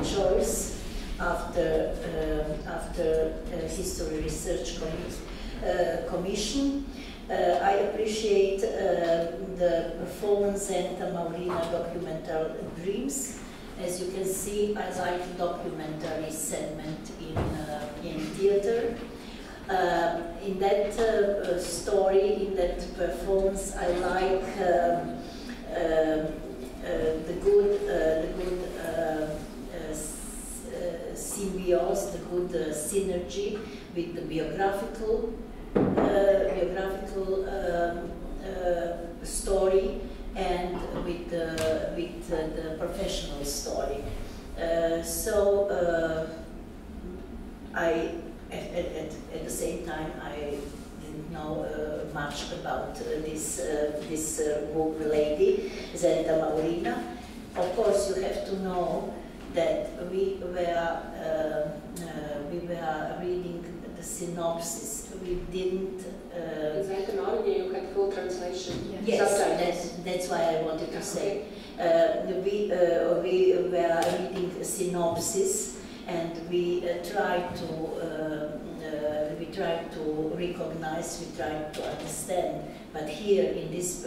choice after history research commission. I appreciate the performance Zenta Mauriņa documental Dreams. As you can see, I like documentary segment in theater. In that story, in that performance, I like the good symbiosis, the good synergy with the biographical story and with the professional story. So so at the same time, I didn't know much about this lady, Zenta Mauriņa. Of course, you have to know that we were reading the synopsis. We didn't. Zenta Mauriņa, you had full translation. Yes, that's why I wanted to say. We were reading a synopsis, and we tried to recognize, we tried to understand. But here in this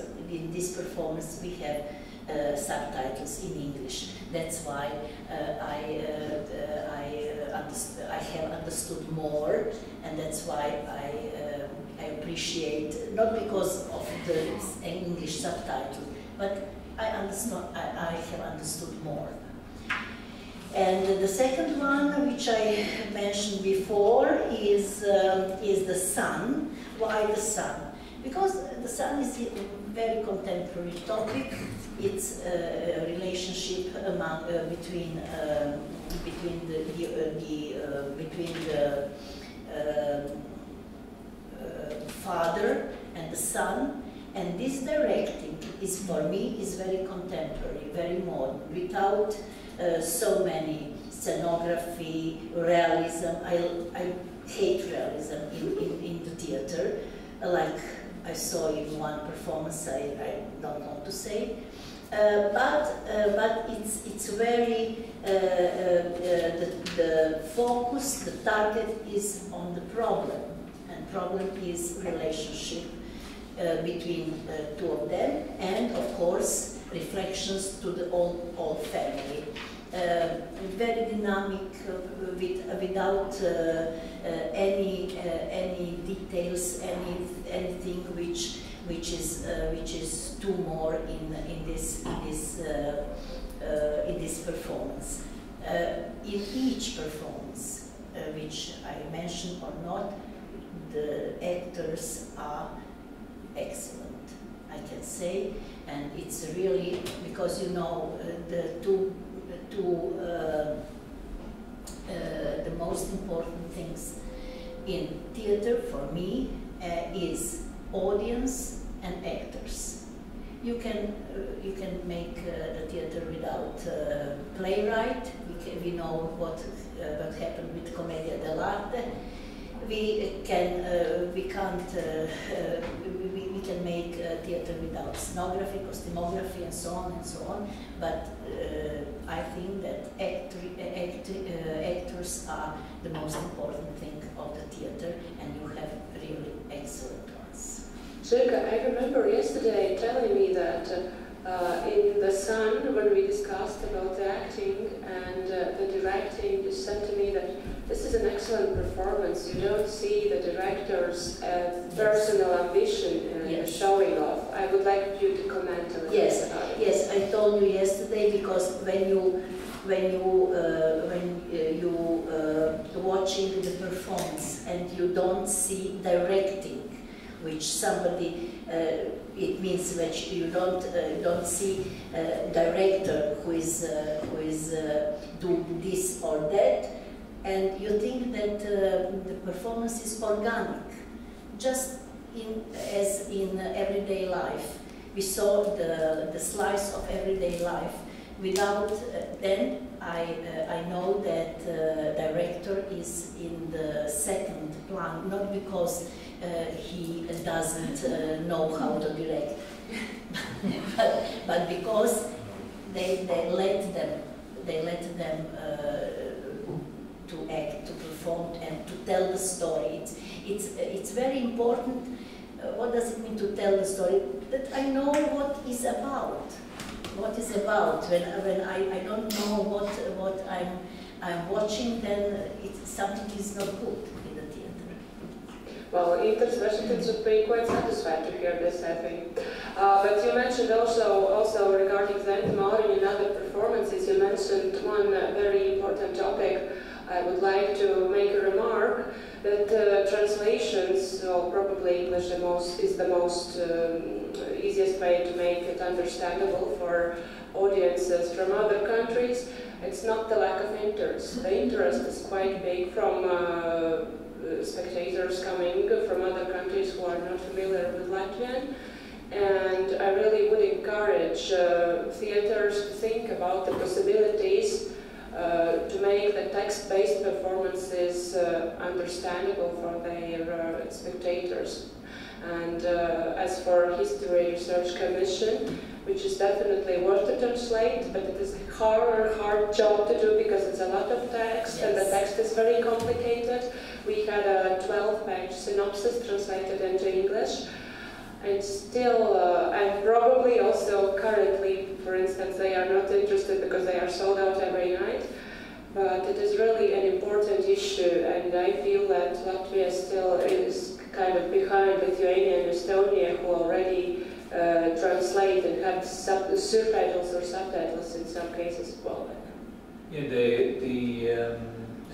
performance, we have subtitles in English. That's why I have understood more, and that's why I appreciate, not because of the English subtitle, but I have understood more. And the second one, which I mentioned before, is the sun. Why the sun? Because the sun is a very contemporary topic. It's a relationship between the father and the son. And this directing is, for me, is very contemporary, very modern, without so many scenography, realism. I hate realism in the theater, like I saw in one performance. I don't want to say, but it's very the focus, the target is on the problem, and problem is relationship between two of them, and of course reflections to the whole family. Very dynamic, without any details, anything which is too more in this performance. In each performance, which I mentioned or not, the actors are excellent, I can say, and it's really because the most important things in theater for me is audience and actors. You can make the theater without playwright. We know what happened with Commedia dell'arte. We can make theater without scenography, costumography, and so on and so on. But I think that actors are the most important thing of the theater, and you have really excellent ones. Žilka, I remember yesterday telling me that in The Sun, when we discussed about the acting and the directing, you said to me that this is an excellent performance. You don't see the director's personal ambition showing off. I would like you to comment a little bit about it. Yes, I told you yesterday, because when you watching the performance and you don't see directing, which somebody it means that you don't see director who is doing this or that, and you think that the performance is organic, just as in everyday life. We saw the slice of everyday life. Without then, I know that director is in the second plan, not because he doesn't know how to direct, but because they let them to act, to perform, and to tell the story. It's very important. What does it mean to tell the story? That I know what is about. What is about. When I don't know what I'm watching, then something is not good in the theater. Well, interest would be quite satisfied to hear this, I think. But you mentioned also regarding Zenta Mauriņa and other performances, you mentioned one very important topic. I would like to make a remark that translations, so probably English is the most easiest way to make it understandable for audiences from other countries. It's not the lack of interest. The interest is quite big from spectators coming from other countries who are not familiar with Latvian. And I really would encourage theaters to think about the possibilities to make the text-based performances understandable for their spectators. And as for History Research Commission, which is definitely worth to translate, but it is a hard job to do because it's a lot of text, and the text is very complicated. We had a 12-page synopsis translated into English. And still, and probably also currently, for instance, they are not interested because they are sold out every night. But it is really an important issue, and I feel that Latvia still is kind of behind Lithuania and Estonia, who already translate and have subtitles or subtitles in some cases as well. Yeah, the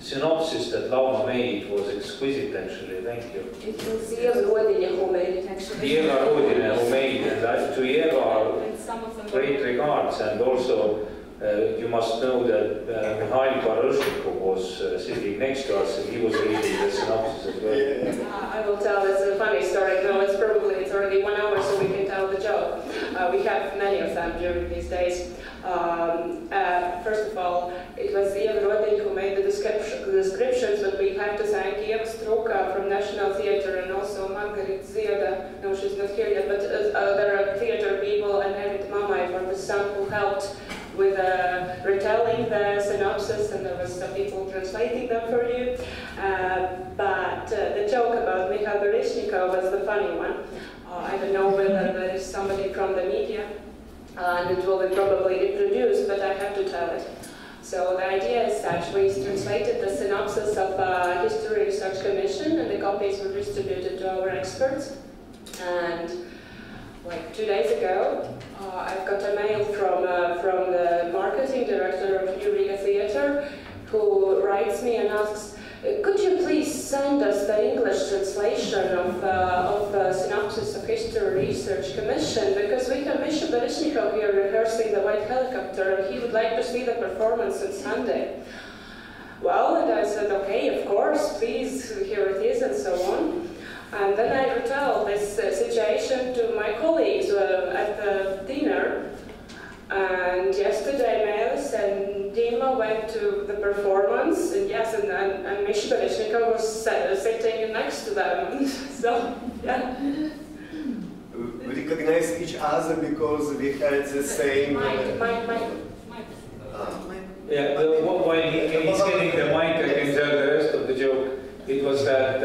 synopsis that Lauma made was exquisite, actually. Thank you. It was Ieva Rodiņa who made it, actually. Ieva Rodiņa who made it, and to Ieva, great regards, and also you must know that Mikhail Baryshnikov was sitting next to us, and he was reading the synopsis as well. I will tell this a funny story. No, it's already 1 hour, so we can tell the joke. We have many of them during these days. First of all, it was Ieva Rodiņa who made the descriptions, but we have to thank Ieva Struka from National Theatre and also Margarita Zieda. No, she's not here yet, but there are theatre people and Henrik Mamai for the son who helped with retelling the synopsis, and there was some people translating them for you. But the joke about Mikhail Baryshnikov was the funny one. I don't know whether there is somebody from the media, and it will be probably reproduced, but I have to tell it. So the idea is such: we translated the synopsis of History Research Commission, and the copies were distributed to our experts. And like 2 days ago, I've got a mail from the marketing director of New Riga Theatre, who writes me and asks, could you please send us the English translation of synopsis of History Research Commission, because we have Misha Baryshnikov here rehearsing the White Helicopter, and he would like to see the performance on Sunday. Well, and I said, okay, of course, please, here it is, and so on. And then I retell this situation to my colleagues at the dinner. And yesterday, Melis and Dima went to the performance, and yes, and Misha Baryshnikov was sitting next to them. So, yeah. We recognize each other because we had the same... Yeah, while he's getting the mic, I can tell the rest of the joke. It was that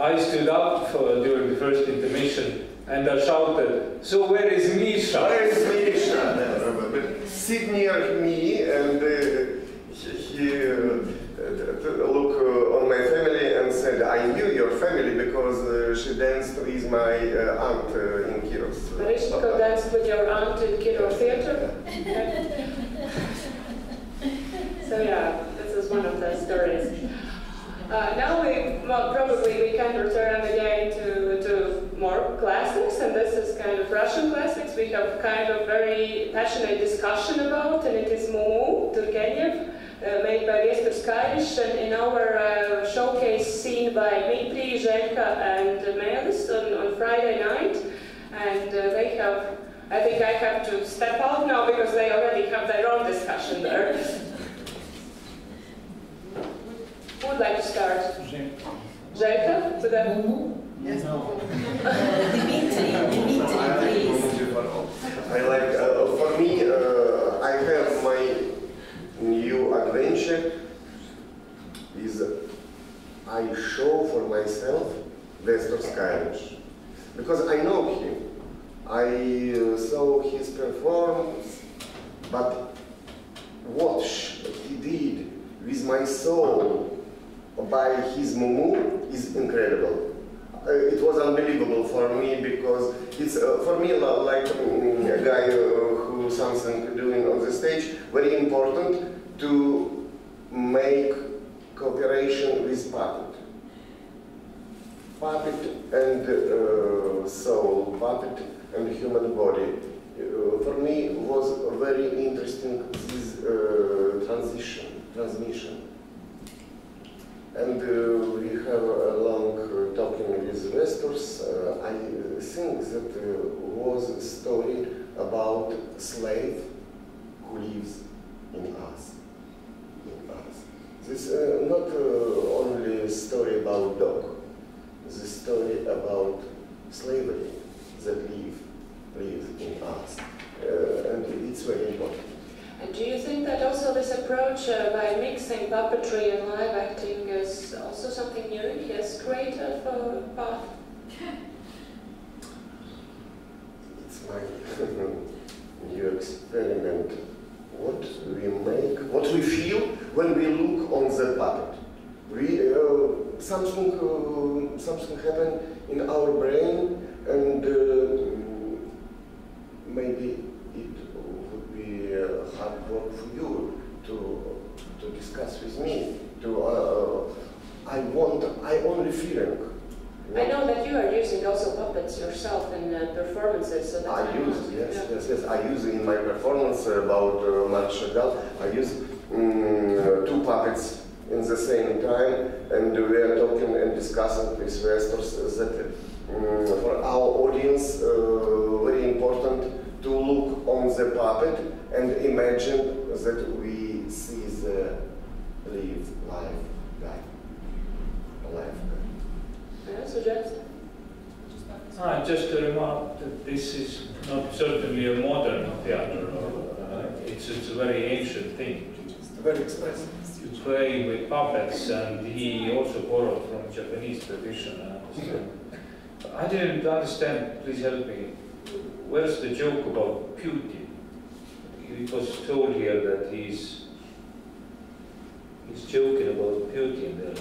I stood up during the first intermission and I shouted, "So where is Misha?" Where is Misha? Sit near me, and he looked on my family and said, "I knew your family because she danced with my aunt in Kiros." Baryshnikov danced with your aunt in Kiro Theatre? So yeah, this is one of the stories. Now probably we can return again to more classics, and this is kind of Russian classics. We have kind of very passionate discussion about, and it is Mumu, Turgenev, made by Viestur Skairish, and in our showcase seen by Dmitri, Zhenka, and Melis on Friday night. And they have, I think I have to step out now because they already have their own discussion there. Who would like to start? Zhenka? With a Mumu? Yes. Dimitri, please. I like, for me, I have my new adventure is I show for myself Viestur Skairish. Because I know him. I saw his performance, but what he did with my soul by his Mumu is incredible. It was unbelievable for me because it's for me like a guy who something doing on the stage, very important to make cooperation with puppet. Puppet and soul, puppet and human body. For me was very interesting this transmission. And we have a long talking with investors. I think that was a story about a slave who lives in us. This is not only a story about dog. It's a story about slavery that lives in us, and it's very important. And do you think that also this approach by mixing puppetry and live acting is also something new he has created for Bath? It's my new experiment. What we make, what we feel when we look on the puppet. Something happened in our brain, and maybe it would be hard work for you to discuss with me. I only feeling. I know that you are using also puppets yourself in performances. So that's yes. I use in my performance about March Chagall. I use 2 puppets in the same time, and we are talking and discussing with investors that for our audience, very important to look on the puppet and imagine that we see the live guy. Just to remark that this is not certainly a modern theater, it's a very ancient thing. Very expressive. To play with puppets, and he also borrowed from Japanese tradition, I understand. I didn't understand, please help me, where's the joke about Putin? It was told here that he's joking about Putin there.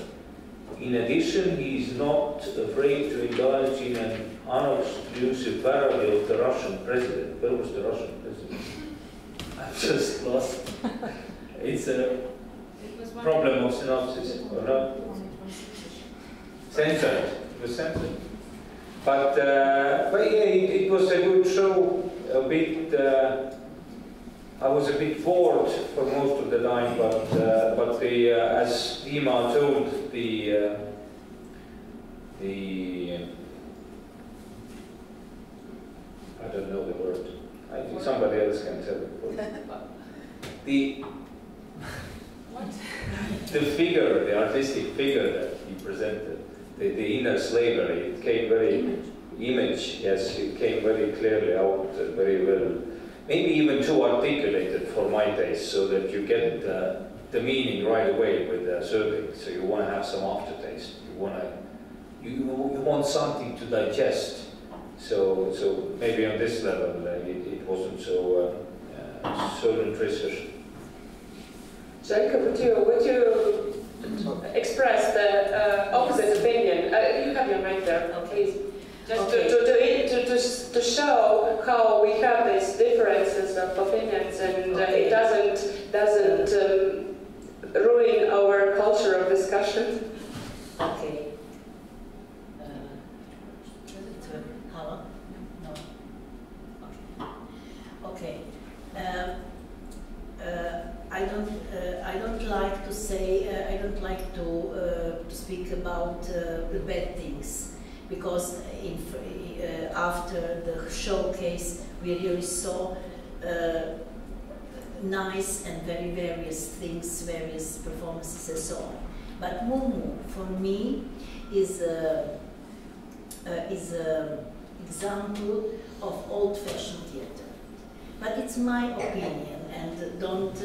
In addition, he is not afraid to indulge in an unobtrusive parody of the Russian president. Where was the Russian president? I'm just lost. It's a problem of synopsis, or not? Censored. It was censored. But yeah, it was a good show. A bit. I was a bit bored for most of the time, but as Dima told, the I don't know the word. I think somebody else can tell it. The figure, the artistic figure that he presented, the inner slavery, it came very yes, it came very clearly out, very well. Maybe even too articulated for my taste, so that you get the meaning right away with the serving. So you want to have some aftertaste. You want something to digest. So maybe on this level it wasn't so nutritious. Jacob, would you express the opposite opinion? You have your mic there, please. Just to show how we have these differences of opinions, and it doesn't ruin our culture of discussion. Okay. Hello? No. Okay. I don't like to say. I don't like to speak about the bad things, because after the showcase we really saw nice and very various things, various performances and so on. But Mumu, for me, is an example of old-fashioned theater. But it's my opinion, and don't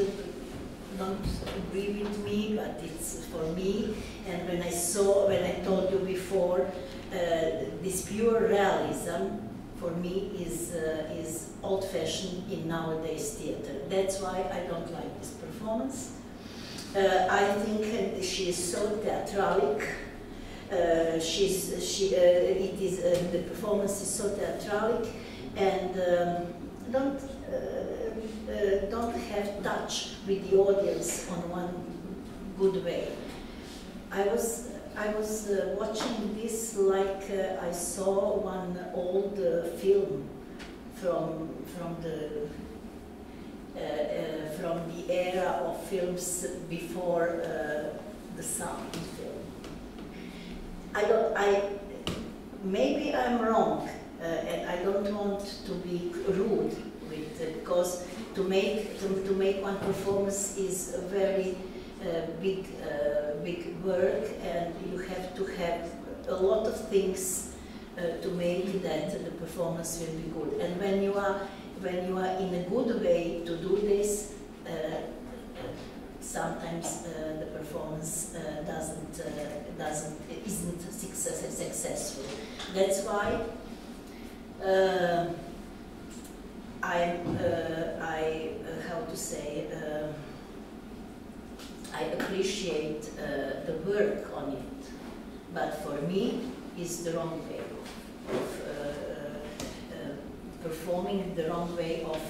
agree with me, but it's for me. And when I told you before, this pure realism for me is old-fashioned in nowadays theater. That's why I don't like this performance. I think she is so theatralic. The performance is so theatralic, and don't have touch with the audience on one good way. I was watching this like I saw one old film from the from the era of films before the sound film. Maybe I'm wrong, and I don't want to be rude with it, because to make one performance is a very big work, and you have to have a lot of things to make that the performance will be good. And when you are in a good way to do this, sometimes the performance isn't successful. That's why I appreciate the work on it, but for me, it's the wrong way of performing, the wrong way of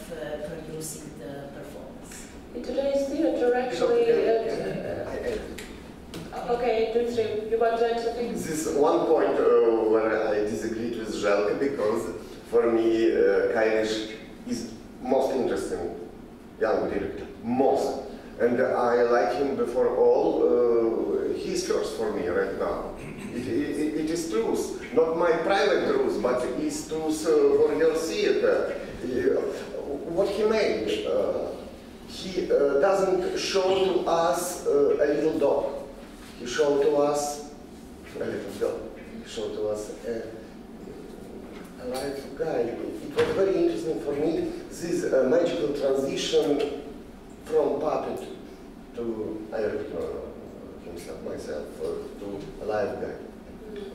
producing the performance. In today's theater, actually, okay, Dmitry, you want to add something? This is one point where I disagreed with Željka, because for me, Kailash is most interesting young director, most. And I like him before all. He's first for me right now. It is truth, not my private truth, but it's truth for your theater. What he made, he doesn't show to us a little dog. He showed to us a little dog. He showed to us a live guy. It was very interesting for me, this magical transition from puppet to myself to a live guy.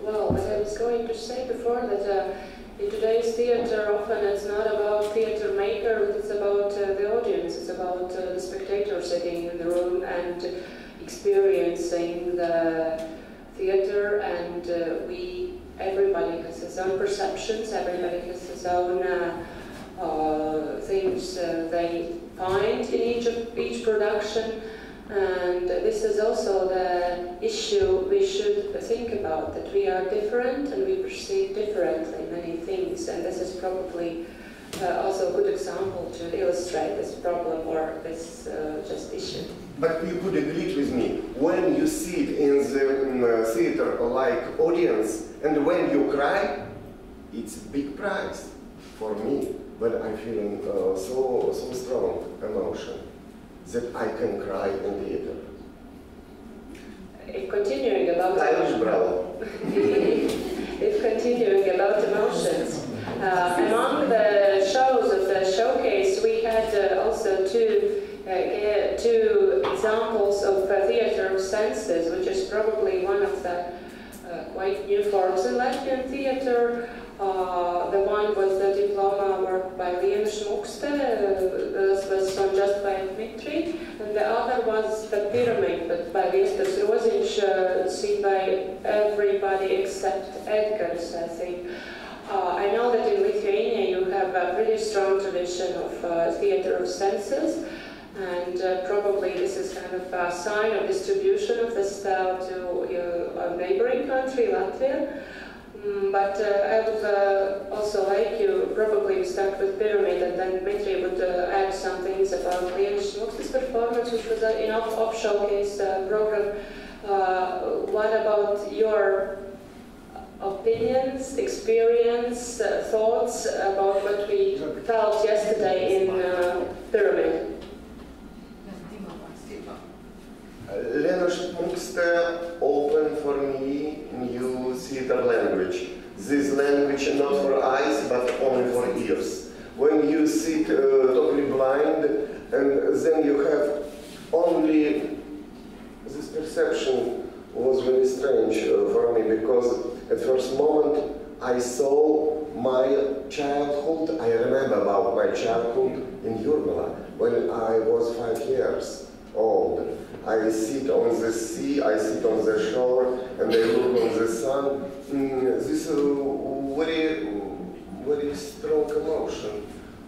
Well, as I was going to say before, that in today's theater often it's not about theater maker, but it's about the audience. It's about the spectator sitting in the room and experiencing the theater, and everybody has his own perceptions, everybody has his own things they find in each production, and this is also the issue we should think about, that we are different and we perceive differently many things, and this is probably also a good example to illustrate this problem or this just issue. But you could agree with me, when you sit in the theater like audience and when you cry, it's a big prize for me, when I'm feeling so strong emotion that I can cry in theater. If continuing about emotions, among the shows of the showcase, we had also two examples of theater of senses, which is probably one of the quite new forms in Latvian theater. The one was the diploma work by Lienas Šmukste, this was done just by Dmitry, and the other was the pyramid, but by Viestas Roziņš, seen by everybody except Edgars, I think. I know that in Lithuania you have a pretty strong tradition of theater of senses, and probably this is kind of a sign of distribution of the style to a neighboring country, Latvia. But I would also like you probably start with pyramid, and then Dmitry would add some things about Lienas Šmukste's performance, which was in off-showcase program. What about your opinions, experience, thoughts about what we felt yesterday in pyramid? Lienas Šmukste opened for me new theater language. This language not for eyes, but only for ears. When you sit totally blind, and then you have only this perception was very strange for me, because at first moment I saw my childhood. I remember about my childhood in Jurmala when I was 5 years old. I sit on the sea, I sit on the shore, and I look on the sun. This is a very strong emotion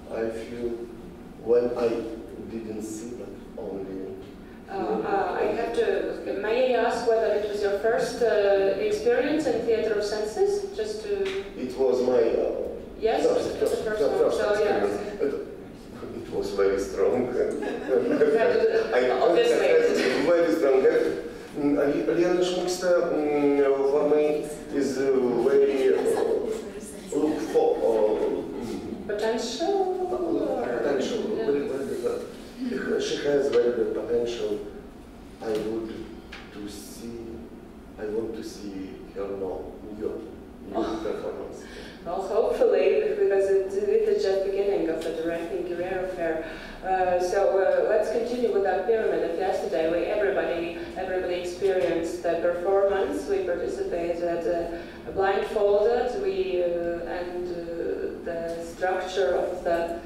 I feel when I didn't see, but only. I have to. May I ask whether it was your first experience in theater of senses? Just to. It was my. Yes, first it was the first one. So yeah. It was very strong. see her new performance? Well, hopefully, because it is just the beginning of the directing career of her. So let's continue with that pyramid of yesterday. Everybody experienced the performance. We participated blindfolded. And the structure of the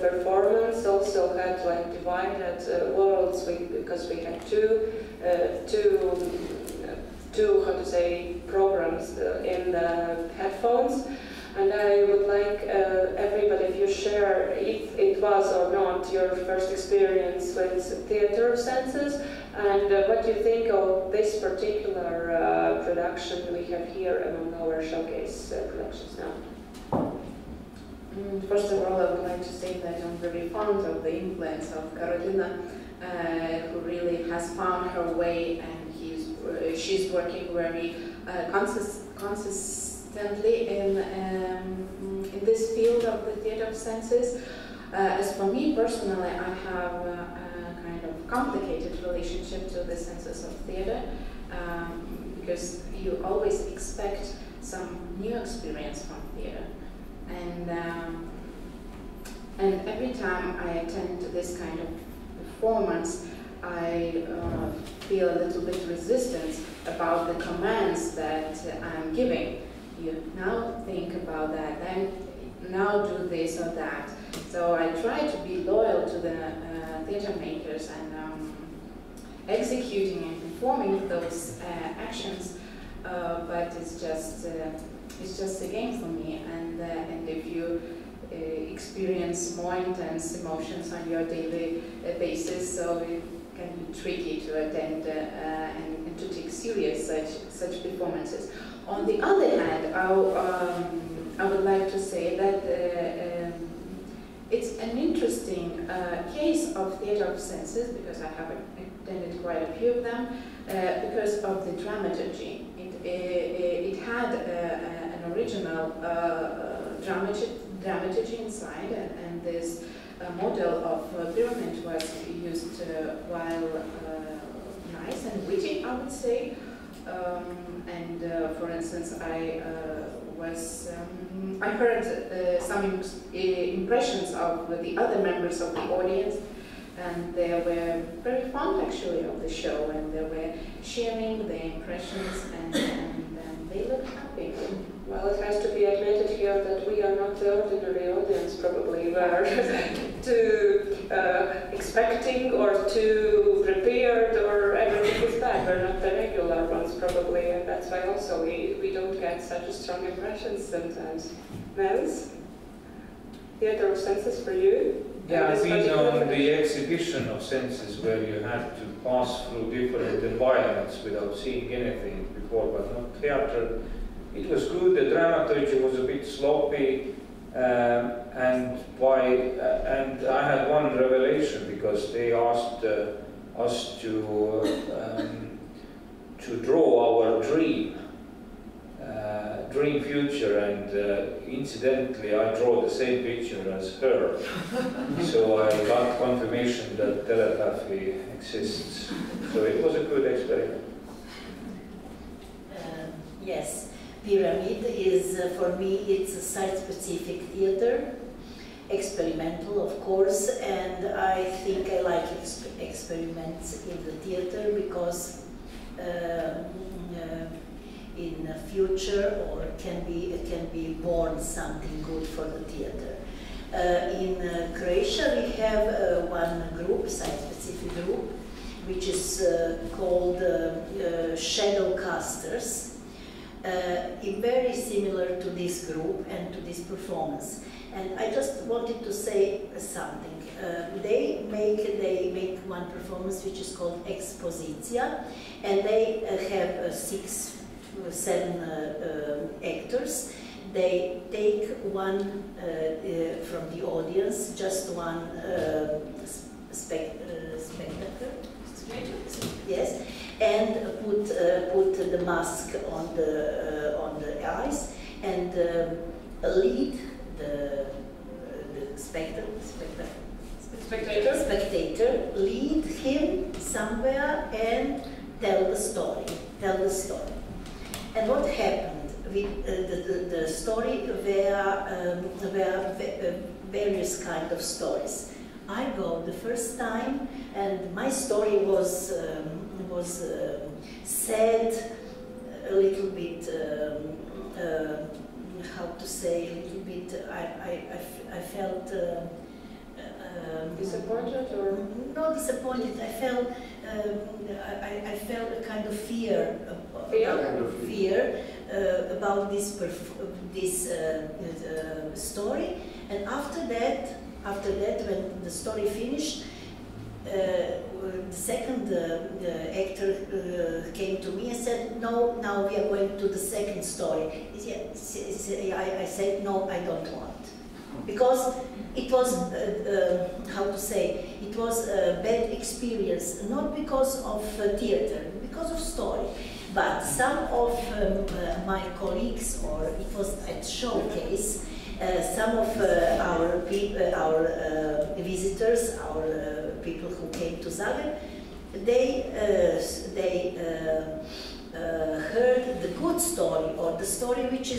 performance also had like divided worlds because we had two how to say programs in the headphones, and I would like everybody, if you share if it was or not your first experience with theater of senses, and what you think of this particular production we have here among our showcase productions now. First of all, I would like to say that I'm very fond of the influence of Carolina, who really has found her way, and she's working very consistently in this field of the theater of senses. As for me personally, I have a kind of complicated relationship to the senses of theater, because you always expect some new experience from theater. And every time I attend this kind of performance, I feel a little bit resistance about the commands that I'm giving. You now think about that, then now do this or that. So I try to be loyal to the theater makers and executing and performing those actions, but it's just a game for me. And if you experience more intense emotions on your daily basis, so it can be tricky to attend and to take serious such performances. On the other hand, I would like to say that it's an interesting case of theater of senses, because I have attended quite a few of them, because of the dramaturgy. It had an original dramaturgy inside, and this model of pyramid was used while nice and witty, I would say. For instance, I heard some impressions of the other members of the audience, and they were very fond actually of the show, and they were sharing their impressions, and they looked happy. Well, it has to be admitted here that we are not the ordinary audience, probably. We're too expecting or too prepared, or everything is bad. We're not the regular ones, probably, and that's why also we don't get such strong impressions sometimes. Mels? Theater of senses for you? Yeah, I've been on the exhibition of senses where you had to pass through different environments without seeing anything before, but not theater. It was good. The dramaturgy was a bit sloppy, and I had one revelation, because they asked us to draw our dream future, and incidentally I draw the same picture as her. So I got confirmation that telepathy exists. So it was a good experiment. Yes, pyramid is, for me, it's a site-specific theater, experimental, of course, and I think I like experiments in the theater, because in the future, or it can be born something good for the theater. In Croatia, we have one group, site-specific group, which is called Shadow Casters. Very similar to this group and to this performance. And I just wanted to say something. They make one performance which is called Exposicija, and they have 6-7 actors. They take one from the audience, just one spectator. Yes, and put the mask on the eyes, and lead the spectator, lead him somewhere and tell the story. And what happened with the story were various kind of stories. I go the first time, and my story was sad, a little bit, how to say, a little bit, I felt disappointed, or? Not disappointed, I felt a kind of fear about this story. And after that, when the story finished, the second actor came to me and said, "No, now we are going to the second story." I said, "No, I don't want." Because it was, how to say, it was a bad experience, not because of theater, because of story. But some of my colleagues, or it was at showcase, some of our visitors, our people who came to Zagreb, they heard the good story, or the story which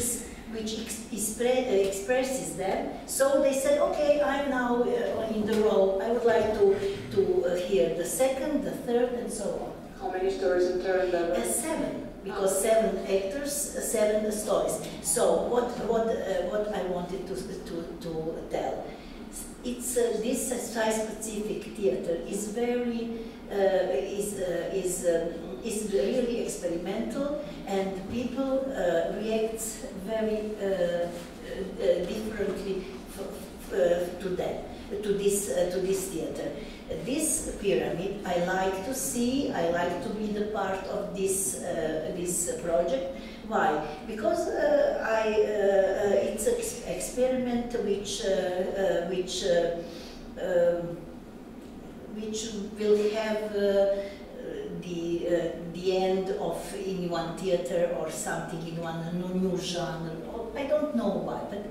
expresses them. So they said, "Okay, I'm now in the role. I would like to hear the second, the third, and so on." How many stories in turn? 7, because 7 actors, 7 stories. So what I wanted to tell, it's this site-specific theater is very is really experimental, and people react very differently to this theater. This pyramid I like to see. I like to be the part of this project. Why? Because it's an experiment which will have the end of in one theater, or something in one new genre. I don't know why, but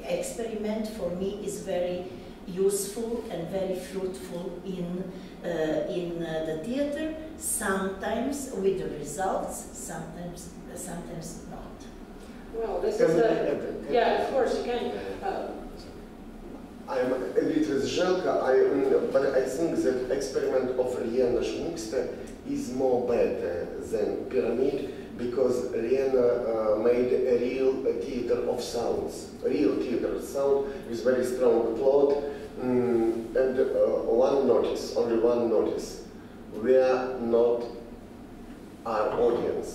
experiment for me is very useful and very fruitful in the theater. Sometimes with the results, sometimes not. Well, this is yeah, of course you can. I'm a little Zhelka, but I think that experiment of Liana Schmukste is more better than Pyramid, because Liana made a real theater of sounds, real theater of sound with very strong plot, and only one notice. We are not our audience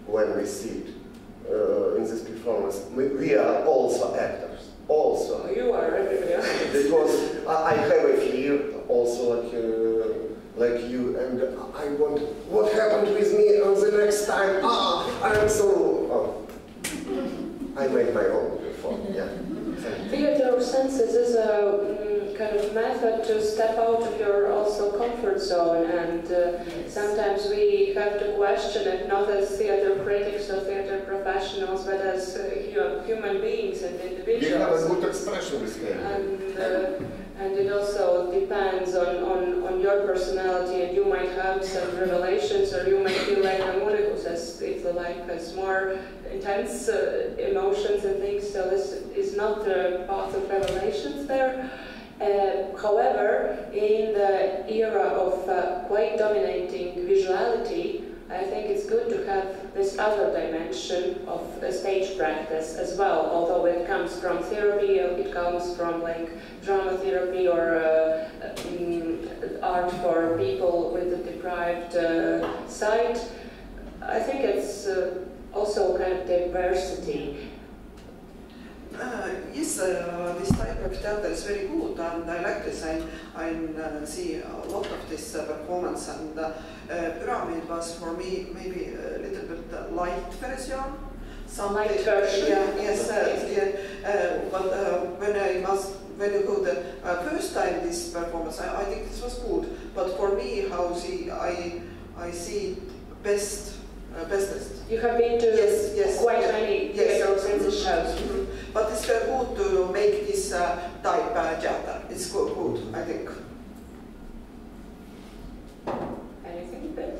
when we see it in this performance. We are also actors. Also, you are everybody else. Because I have a fear also like you, and I want what happened with me on the next time. I'm so. I made my own before. Yeah. Theater senses is a kind of method to step out of your also comfort zone, and sometimes we have to question it not as theater critics or theater professionals, but as human beings and individuals. You have a good expression with him. And it also depends on your personality, and you might have some revelations, or you might feel like Ramona, who says if the life has more intense emotions and things, so this is not the path of revelations there. However, in the era of quite dominating visuality, I think it's good to have this other dimension of stage practice as well, although it comes from therapy, it comes from like drama therapy or art for people with a deprived sight. I think it's also kind of diversity. Yes, this type of theater is very good, and I like this. I see a lot of this performance, and Pyramid was for me maybe a little bit light version. Some light version. Yeah, yes, but when you go the first time this performance, I think this was good. But for me, I see bestest. You have been to quite many theatre senses shows. Mm-hmm. But it's very good to make this type theater. It's good, I think. Anything that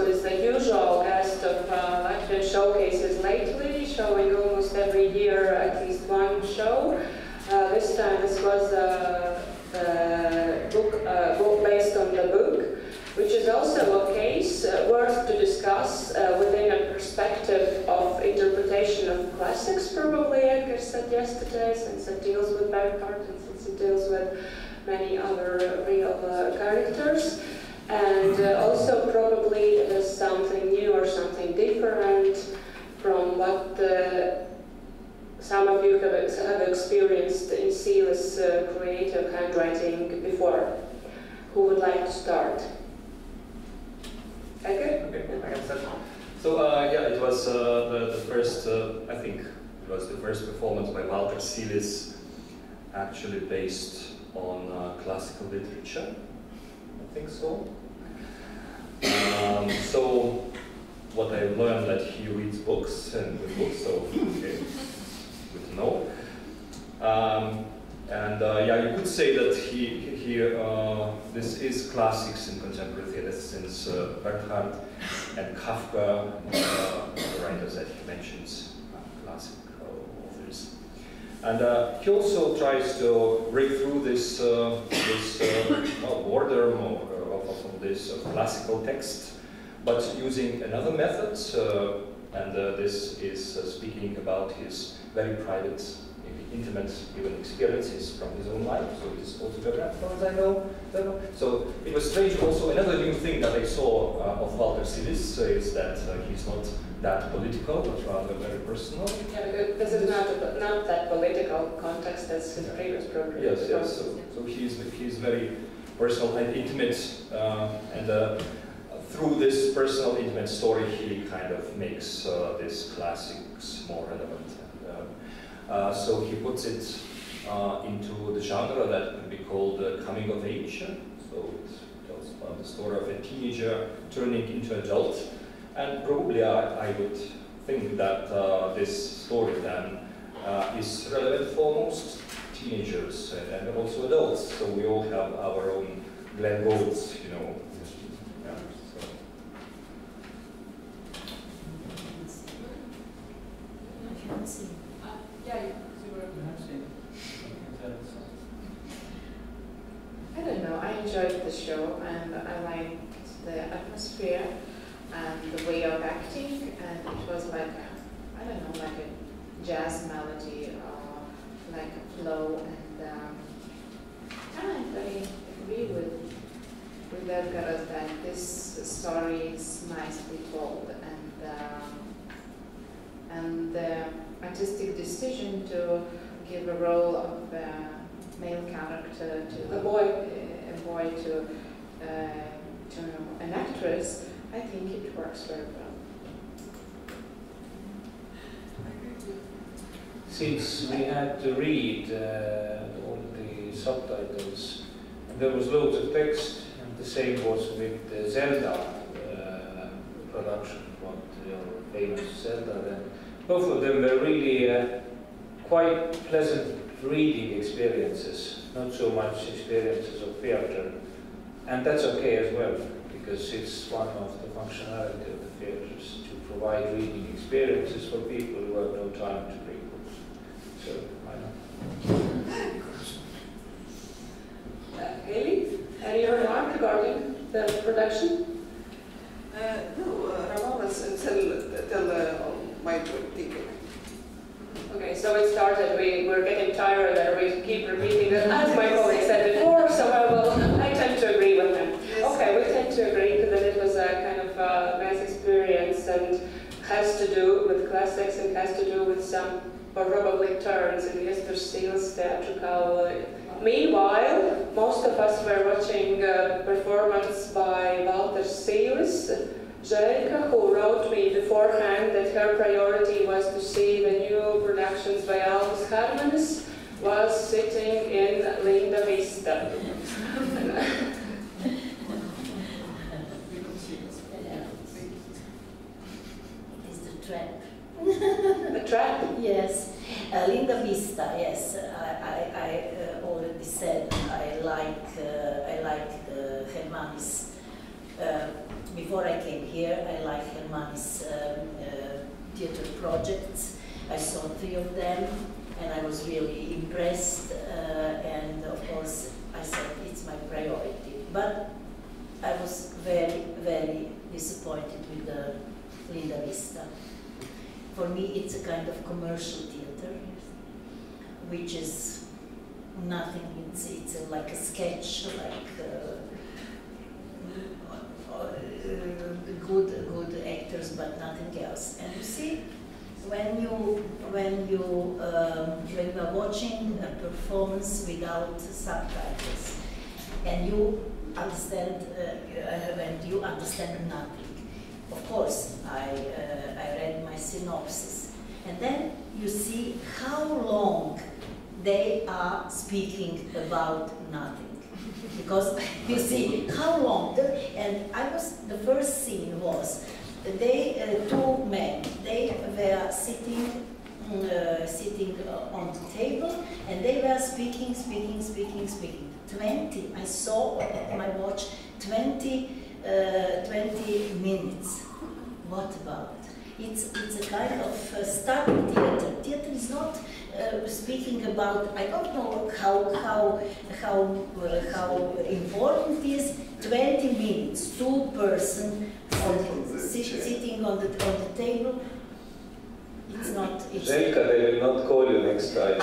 who is the usual guest of Latvian showcases lately, showing almost every year at least one show. This time this was a book based on the book, which is also a case worth to discuss within a perspective of interpretation of classics, probably, Edgar said yesterday, since it deals with Bernhardt and since it deals with many other real characters. And also probably it is something new or something different from what some of you have experienced in Seele's creative handwriting before. Who would like to start? Edgar? Okay, I can start. So yeah, it was the first, I think it was the first performance by Walter Seelis, actually based on classical literature, I think so. So what I learned that he reads books and good books, so okay, good to know. Yeah, you could say that this is classics in contemporary theatre, since Bernhardt and Kafka, the writers that he mentions, classic authors. And he also tries to break through this border of this classical text, but using another method, and this is speaking about his very private, intimate even experiences from his own life, so it is autobiographical, as I know. So it was strange. Also, another new thing that I saw of Walter Seelis is that he's not that political, but rather very personal. Yeah, because it's not that political context as his previous program. Yes, yes. So he's very personal and intimate, and through this personal, intimate story, he kind of makes these classics more relevant. So he puts it into the genre that could be called coming of age. So it tells about the story of a teenager turning into adult. And probably I would think that this story then is relevant for most teenagers and also adults. So we all have our own Glenn Goulds, you know. Yeah, so. I can't see. I don't know, I enjoyed the show and I liked the atmosphere and the way of acting, and it was like, I don't know, like a jazz melody or like a flow, and I very agree with Edgar that this story is nicely told, and the artistic decision to give a role of male character to a boy to an actress, I think it works very well. Since we had to read all the subtitles, and there was loads of text, and the same was with the Zelda production, what your famous Zelda then. Both of them were really quite pleasant reading experiences, not so much experiences of theatre. And that's okay as well, because it's one of the functionality of the theatres to provide reading experiences for people who have no time to read books. So, why not? Haley, any remark regarding the production? No, Ramona tell my thinking. Okay, so it started, we're getting tired and we keep repeating it, as my colleague said before, so I tend to agree with him. Yes. Okay, we tend to agree that it was a kind of nice experience and has to do with classics and has to do with some probably turns in Mr. Seele's theatrical. Meanwhile, most of us were watching a performance by Walter Seelis, Jelka, who wrote me beforehand that her priority was to see the new productions by Albus Harmanis, was sitting in Linda Vista. It is the trap. The trap? Yes, Linda Vista. Yes, I already said I like Hermanis. before I came here, I like Herman's theater projects. I saw 3 of them, and I was really impressed. And of course, I said it's my priority. But I was very, very disappointed with the Linda Vista. For me, it's a kind of commercial theater, which is nothing. It's like a sketch, like good actors, but nothing else. And you see, when you are watching a performance without subtitles, and you understand nothing. Of course, I read my synopsis, and then you see how long they are speaking about nothing. Because you see how long, and the first scene was, they, 2 men, they were sitting on the table, and they were speaking. 20, I saw at my watch, 20 minutes. What about? It's a kind of study theater. Theater is not speaking about, I don't know how important it is, 20 minutes, 2 persons sitting on the table. It's not. Zelka, they will not call you next time.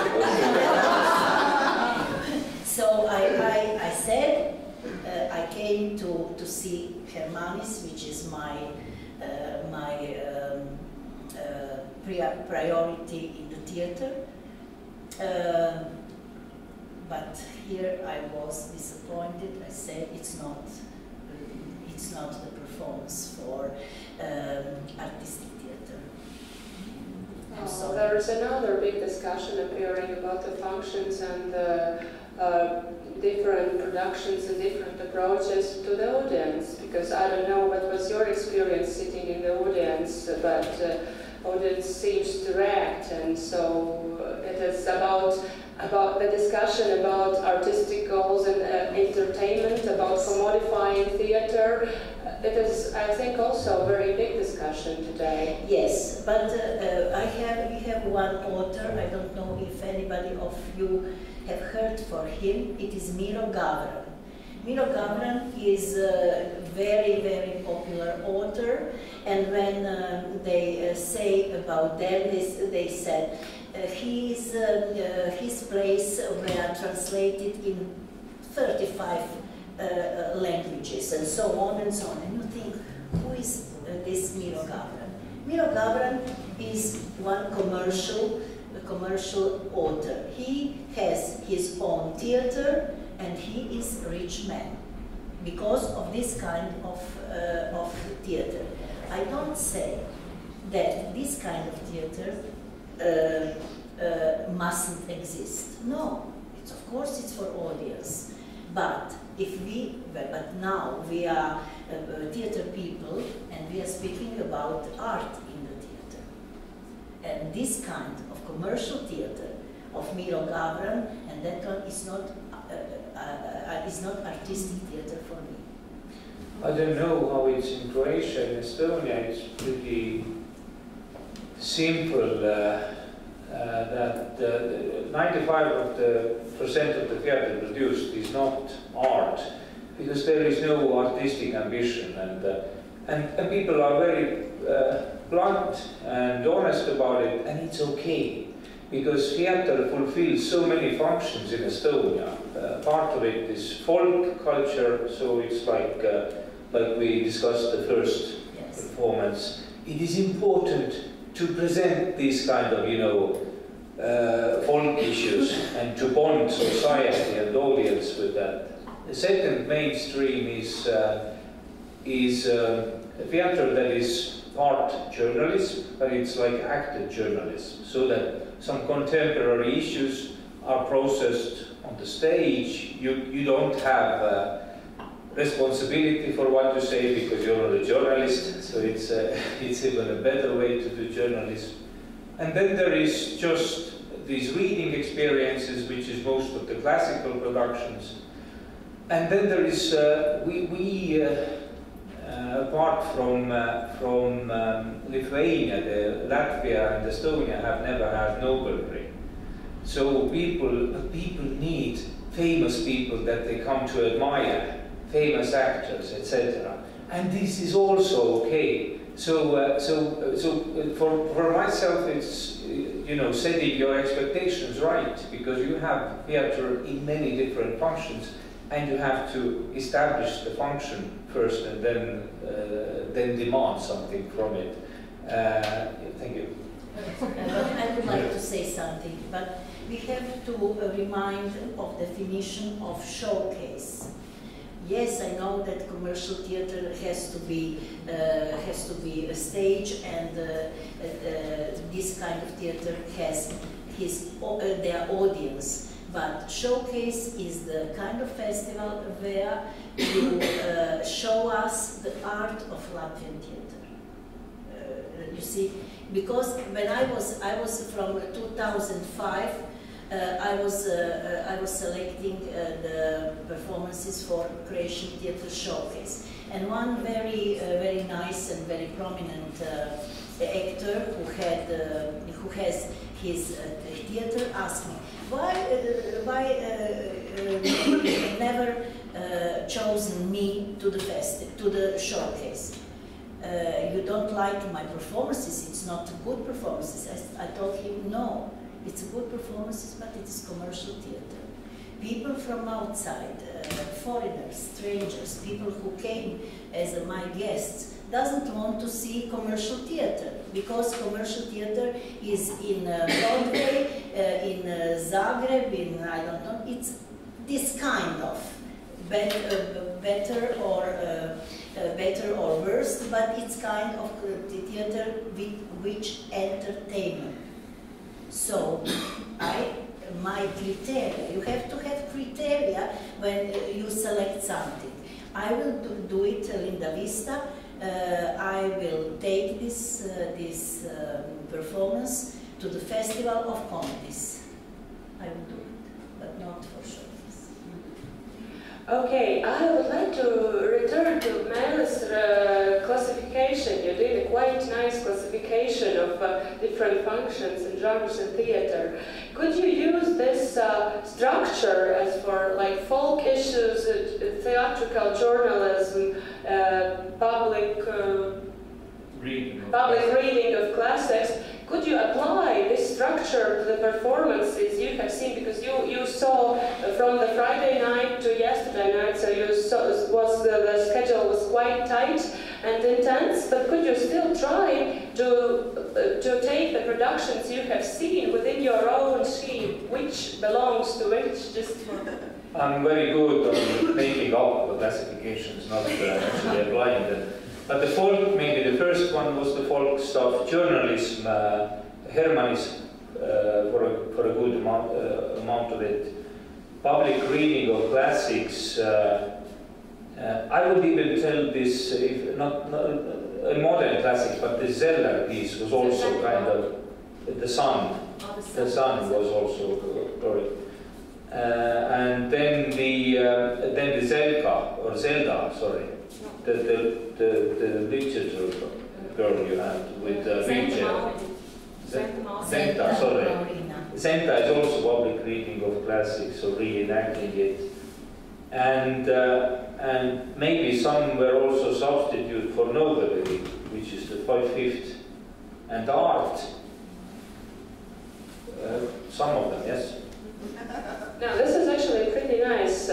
So I said I came to see Hermanis, which is my priority in the theater. But here I was disappointed. I said it's not the performance for artistic theater. So there is another big discussion appearing about the functions and the different productions and different approaches to the audience. Because I don't know what was your experience sitting in the audience, but audience seems to react, and so it is about the discussion about artistic goals and entertainment, about commodifying theater. It is, I think, also a very big discussion today. Yes, but we have one author. I don't know if anybody of you have heard for him. It is Miro Gavran. Miro Gavran is a very, very popular author, and when they say about them, they said his plays were translated in 35 languages, and so on and so on. And you think, who is this Miro Gavran? Miro Gavran is one commercial author. He has his own theater, and he is a rich man because of this kind of theater. I don't say that this kind of theater mustn't exist. No, of course it's for audience. But now we are theater people, and we are speaking about art in the theater. And this kind of commercial theater of Miro Gavran, and that one is not artistic theater for me. I don't know how it's in Croatia. In Estonia, it's pretty simple that 95% of the theater produced is not art, because there is no artistic ambition, and people are very blunt and honest about it, and it's okay. Because theater fulfills so many functions in Estonia. Part of it is folk culture, so it's like we discussed the first performance. It is important to present these kind of, folk issues and to bond society and audience with that. The second mainstream is a theater that is part journalism, but it's like acted journalism, so that some contemporary issues are processed on the stage. You don't have responsibility for what you say because you're not a journalist, so it's even a better way to do journalism. And then there is just these reading experiences, which is most of the classical productions. And then there is, apart from Lithuania, Latvia and Estonia have never had novembrim. So people need famous people that they come to admire, famous actors, etc. And this is also okay. So for myself, it's setting your expectations right, because you have theater in many different functions, and you have to establish the function first, and then demand something from it. Thank you. I would like to say something, but we have to remind of the definition of showcase. Yes, I know that commercial theater has to be a stage, and this kind of theater has their audience. But showcase is the kind of festival where you show us the art of Latvian theater. You see, because when I was from 2005. I was selecting the performances for Croatian Theatre Showcase, and one very nice and very prominent actor who has his theatre asked me why never chosen me to the showcase. You don't like my performances? It's not good performances. I told him no. It's a good performances, but it is commercial theater. People from outside, foreigners, strangers, people who came as my guests, doesn't want to see commercial theater, because commercial theater is in Broadway, in Zagreb, in I don't know. It's this kind of better or worse, but it's kind of theater with which entertainment. So, my criteria, you have to have criteria when you select something. I will do it, Linda Vista. I will take this performance to the Festival of Comedies. I will do it, but not for sure. Okay, I would like to return to Mela's classification. You did a quite nice classification of different functions and genres in theater. Could you use this structure as for like folk issues, theatrical journalism, public reading of classics? Could you apply this structure to the performances you have seen? Because you saw from the Friday night to yesterday night, so you saw the schedule was quite tight and intense. But could you still try to take the productions you have seen within your own scheme, which belongs to which? I'm very good on making up the classifications, not actually applying them. But the folk, maybe the first one was the folk stuff, journalism, Herman's for a good amount of it, public reading of classics. I would even tell this, if not modern classics, but the Zeller piece was also kind of the Sun. The Sun was also correct. And then the Zelda, sorry. The literature girl you had with Zenta, sorry. Zenta is also public reading of classics, so reenacting it. And maybe some were also substitute for novelty, which is the 5/5, and art. Some of them, yes. Now, this is actually pretty nice.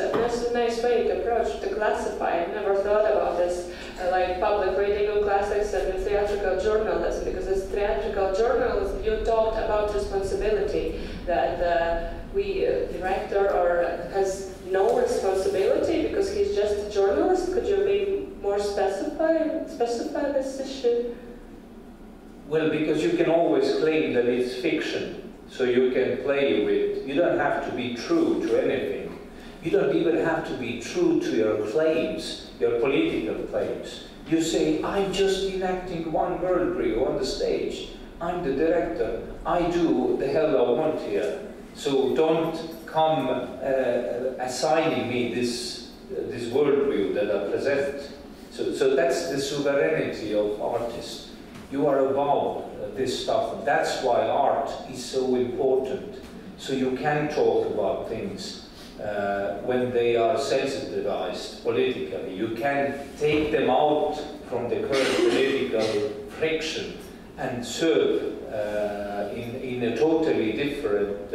Nice way to approach, to classify. I've never thought about this, like public reading of classics and theatrical journalism, because as theatrical journalism, you talked about responsibility, that the director has no responsibility because he's just a journalist. Could you be more specify this issue? Well, because you can always claim that it's fiction. So you can play with, you don't have to be true to anything. You don't even have to be true to your claims, your political claims. You say, I'm just enacting one worldview on the stage. I'm the director. I do the hell I want here. So don't come assigning me this worldview that I present. So that's the sovereignty of artists. You are above this stuff. That's why art is so important. So you can talk about things when they are sensitized politically. You can take them out from the current political friction and serve in a totally different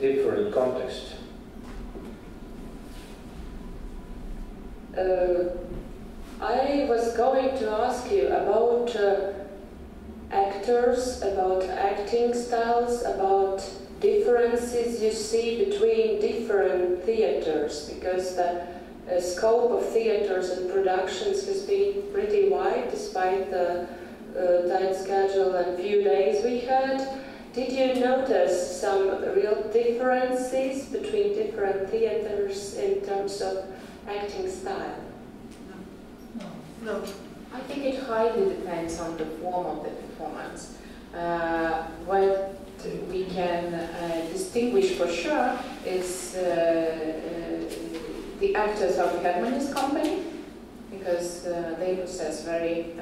different context. I was going to ask you about actors, about acting styles, about differences you see between different theaters, because the scope of theaters and productions has been pretty wide despite the tight schedule and few days we had. Did you notice some real differences between different theaters in terms of acting style? No. I think it highly depends on the form of the performance. What we can distinguish for sure is the actors of Herman's company, because they possess very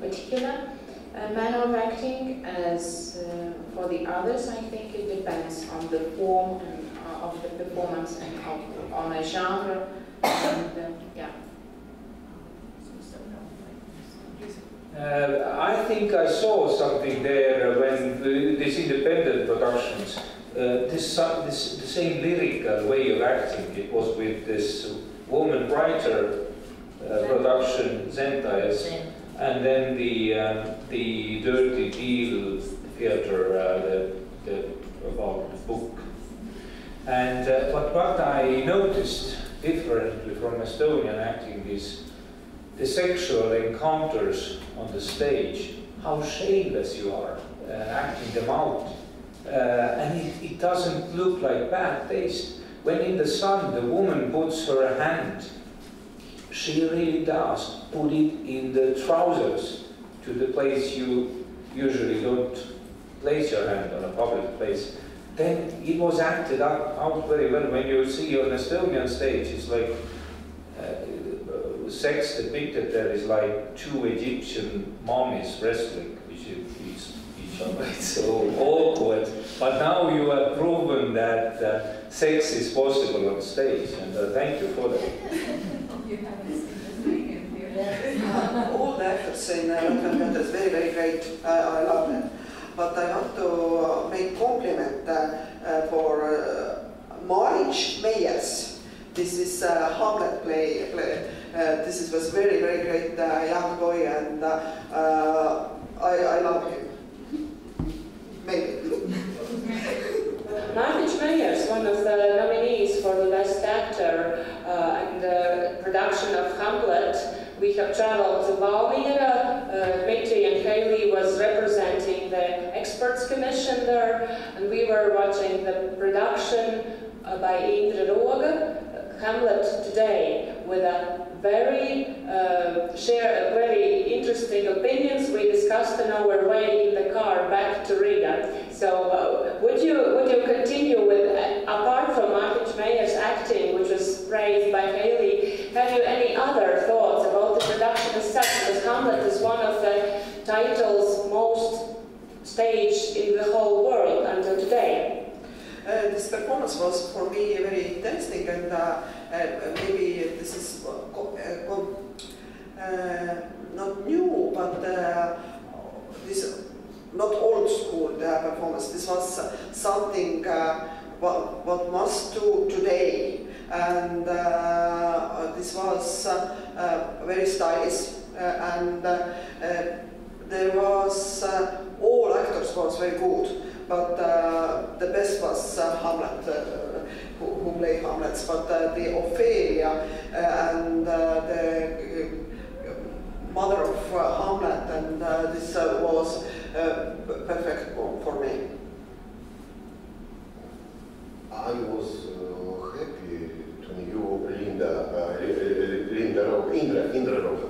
particular manner of acting. As for the others, I think it depends on the form of the performance and on a genre. And, yeah. I think I saw something there when these independent productions, the same lyrical way of acting. It was with this woman writer production, Zenta, and then the Dirty Deal theater, about the book. And but what I noticed differently from Estonian acting is the sexual encounters on the stage, how shameless you are acting them out. And it doesn't look like bad taste. When in the sun the woman puts her hand, she really does put it in the trousers, to the place you usually don't place your hand on a public place. Then it was acted out very well. When you see on Estonian stage, it's like sex depicted there is like two Egyptian mummies wrestling, which is each other. It's so awkward. But now you have proven that sex is possible on stage, and thank you for that. You haven't seen the thing in here. All the actors in Latvia is very, very great. I love them. But I want to make compliment for Mauriņš Meijers. This is Hamlet play. This was very, very great young boy, and I love him. Maybe. Mauriņš Meijers, one of the nominees for the Best Actor in the production of Hamlet. We have traveled to Valmiera. Dmitri and Haley was representing the experts commission there, and we were watching the production by Indra Roga, Hamlet Today, with a very very interesting opinions. We discussed on our way in the car back to Riga. So would you continue with, apart from Mauriņš Meijers' acting, which was praised by Haley, have you any other thoughts about the production as such? Because Hamlet is one of the titles most staged in the whole world until today. This performance was for me very interesting, and maybe this is not new, but this not old school performance. This was something what must do today, and this was very stylish, and there was all actors was very good. But the best was Hamlet, who played Hamlet. But the Ophelia and the mother of Hamlet, and this was perfect for me. I was happy to know Indra Roga,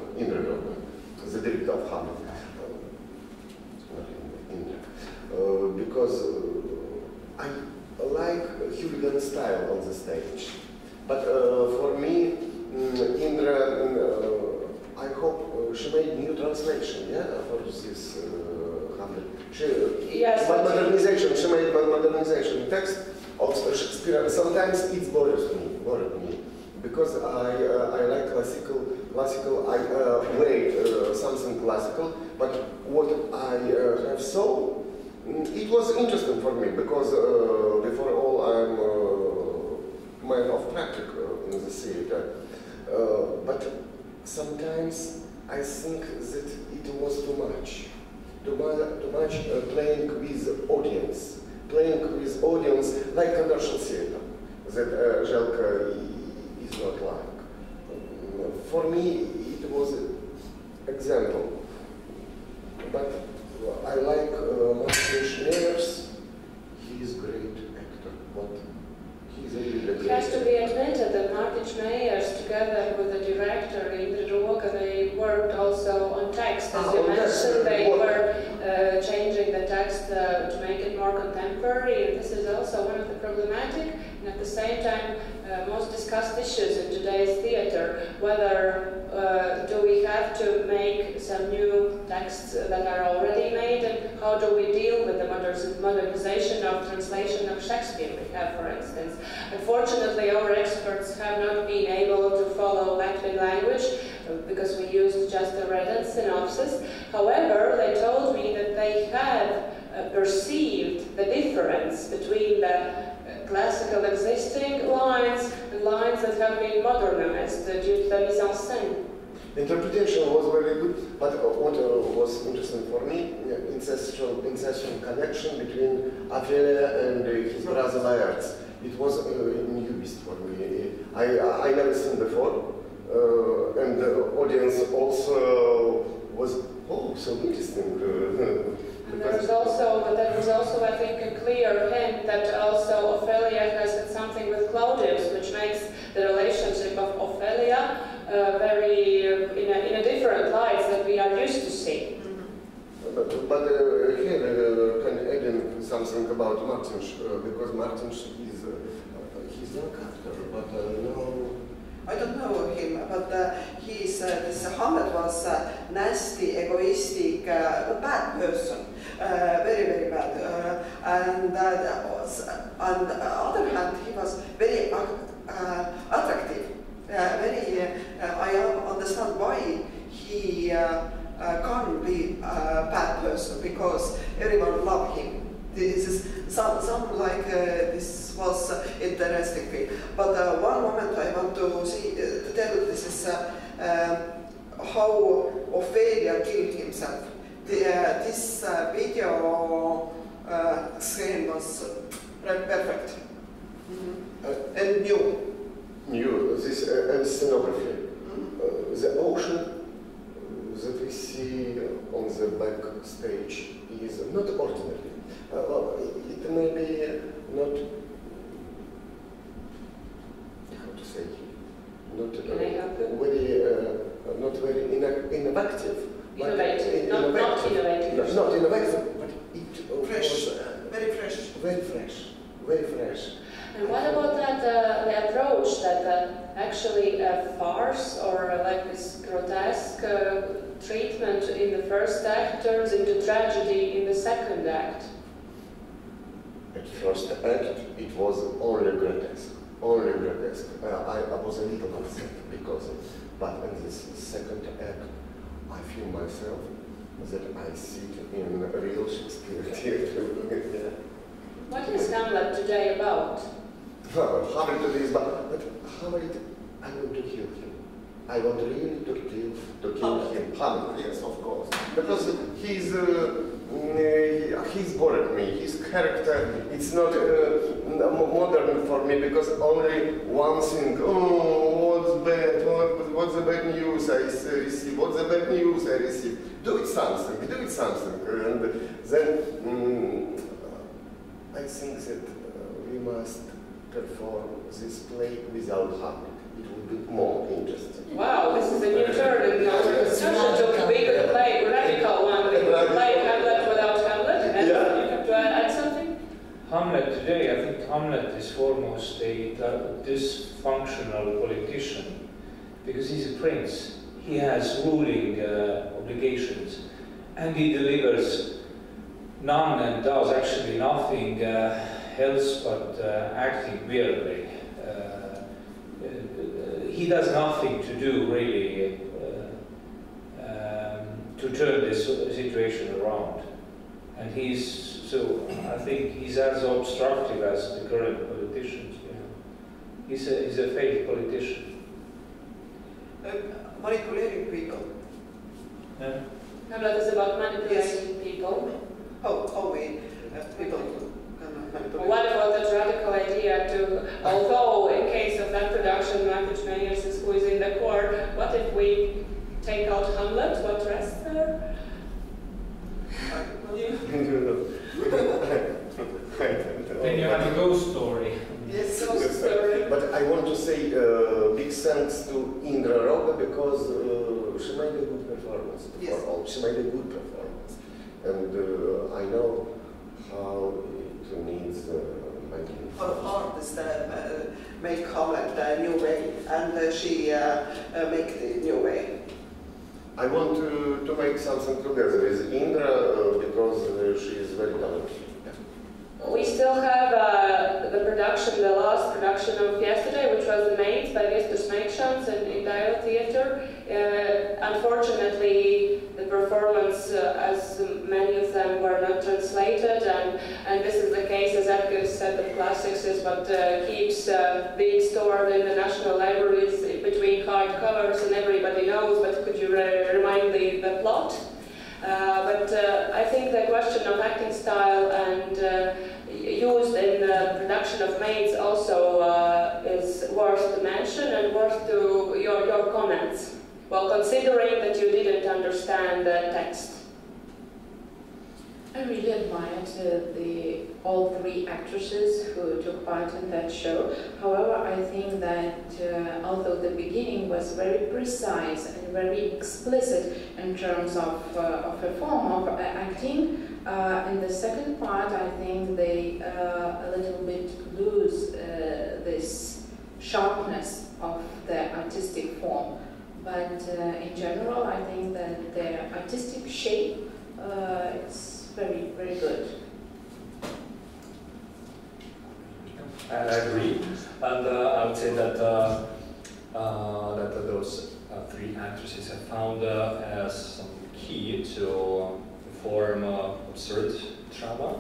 the director of Hamlet. Because I like hooligan style on the stage. But for me, Indra translation, yeah, for this Hamlet. Yes. Modernization. She made modernization text of Shakespeare. Sometimes it's bothers me, because I like classical. I read something classical, but what I have saw, it was interesting for me because before all I'm man of practice in the theater, but sometimes I think that it was too much playing with audience like commercial theater that Željka is not like. For me, it was an example, but I like Martin Schneers. He is a great actor, but he is a really great actor. It has to be admitted that Martin Schneers, together with the director Indra Roka, they worked also on text. As you mentioned, they were changing the text to make it more contemporary, and this is also one of the problematic and at the same time most discussed issues in today's theater, whether do we have to make some new texts that are already made, and how do we deal with the modernization of translation of Shakespeare we have, for instance. Unfortunately, our experts have not been able to follow Latvian language because we used just a read synopsis. However, they told me that they have perceived the difference between the classical existing lines and lines that have been modernized due to the mise en scène. Interpretation was very good, but what was interesting for me, incestual connection between Ophelia and his brother Laertes. It was a new beast for me. I never seen before, and the audience also was, oh, so interesting. And there was also, I think, a clear hint that also Ophelia has had something with Claudius, which makes the relationship of Ophelia very in a different light that we are used to see. But here can add in something about Martin, because Martin is he's young actor, but no. I don't know him, but he's this Hamlet was a nasty, egoistic, bad person, very, very bad. And on the other hand, he was very attractive. I understand why he can't be a bad person, because everyone loved him. This is some like this was interesting thing. But one moment I want to tell this is how Ophelia killed himself. This video scene was perfect and new. This scenography, the ocean that we see on the backstage is not ordinary. It may be not, how to say, not very innovative. Innovative, not innovative. Not innovative, but it fresh, was very fresh. And what about that, the approach that actually a farce or like this grotesque treatment in the first act turns into tragedy in the second act? At first act, it was only grotesque. I was a little upset because of, but in this second act, I feel myself that I sit in a real Shakespeare theater. What is Hamlet today about? Hamlet today is about, but Hamlet, I want to kill him. I want really to kill him. Hamlet, yes, of course. Because he's bored me. His character, it's not modern for me, because only one thing, oh, what's bad, what's the bad news I receive, what's the bad news I receive. Do it something. And then I think that we must perform this play without Hamlet. It would be more interesting. Wow, this is a new turn in our discussion. We could play a radical one. We could play Hamlet without Hamlet. And you have to add something? Hamlet today, I think Hamlet is foremost a dysfunctional politician, because he's a prince. he has ruling obligations, and he delivers none and does actually nothing else but acting weirdly. He does nothing to do really to turn this situation around, and so I think he's as obstructive as the current politicians. You know. He's a failed politician. Manipulating people. Yeah. No, that is about manipulating people. How we people can manipulate. What about that radical idea to, although in case of that production, Marcus Meyers is who is in the court, what if we take out Hamlet? What rests there? Then you have a ghost story. Yes, Ghost story. But I want to say big thanks to Indra Roga because she made a good performance. Yes. She made a good performance. And I know how it needs making. Her artist make Hamlet a new way, and she make the new way. I want to make something together with Indra because she is very talented. We still have the production, the last production of yesterday, which was the Maids by Viestus Meikšans in Dial Theatre. Unfortunately, the performance, as many of them were not translated, and this is the case, as Edgar said, of classics is what keeps being stored in the national libraries between hard covers, and everybody knows, but could you remind the plot? But I think the question of acting style and used in the production of Maids also is worth to mention and worth to your comments, while considering that you didn't understand the text. I really admired all three actresses who took part in that show. However, I think that although the beginning was very precise and very explicit in terms of a form of acting, in the second part I think they a little bit lose this sharpness of the artistic form. But in general, I think that their artistic shape is very, very good. I agree, and I would say that that those three actresses have found as some key to form absurd drama,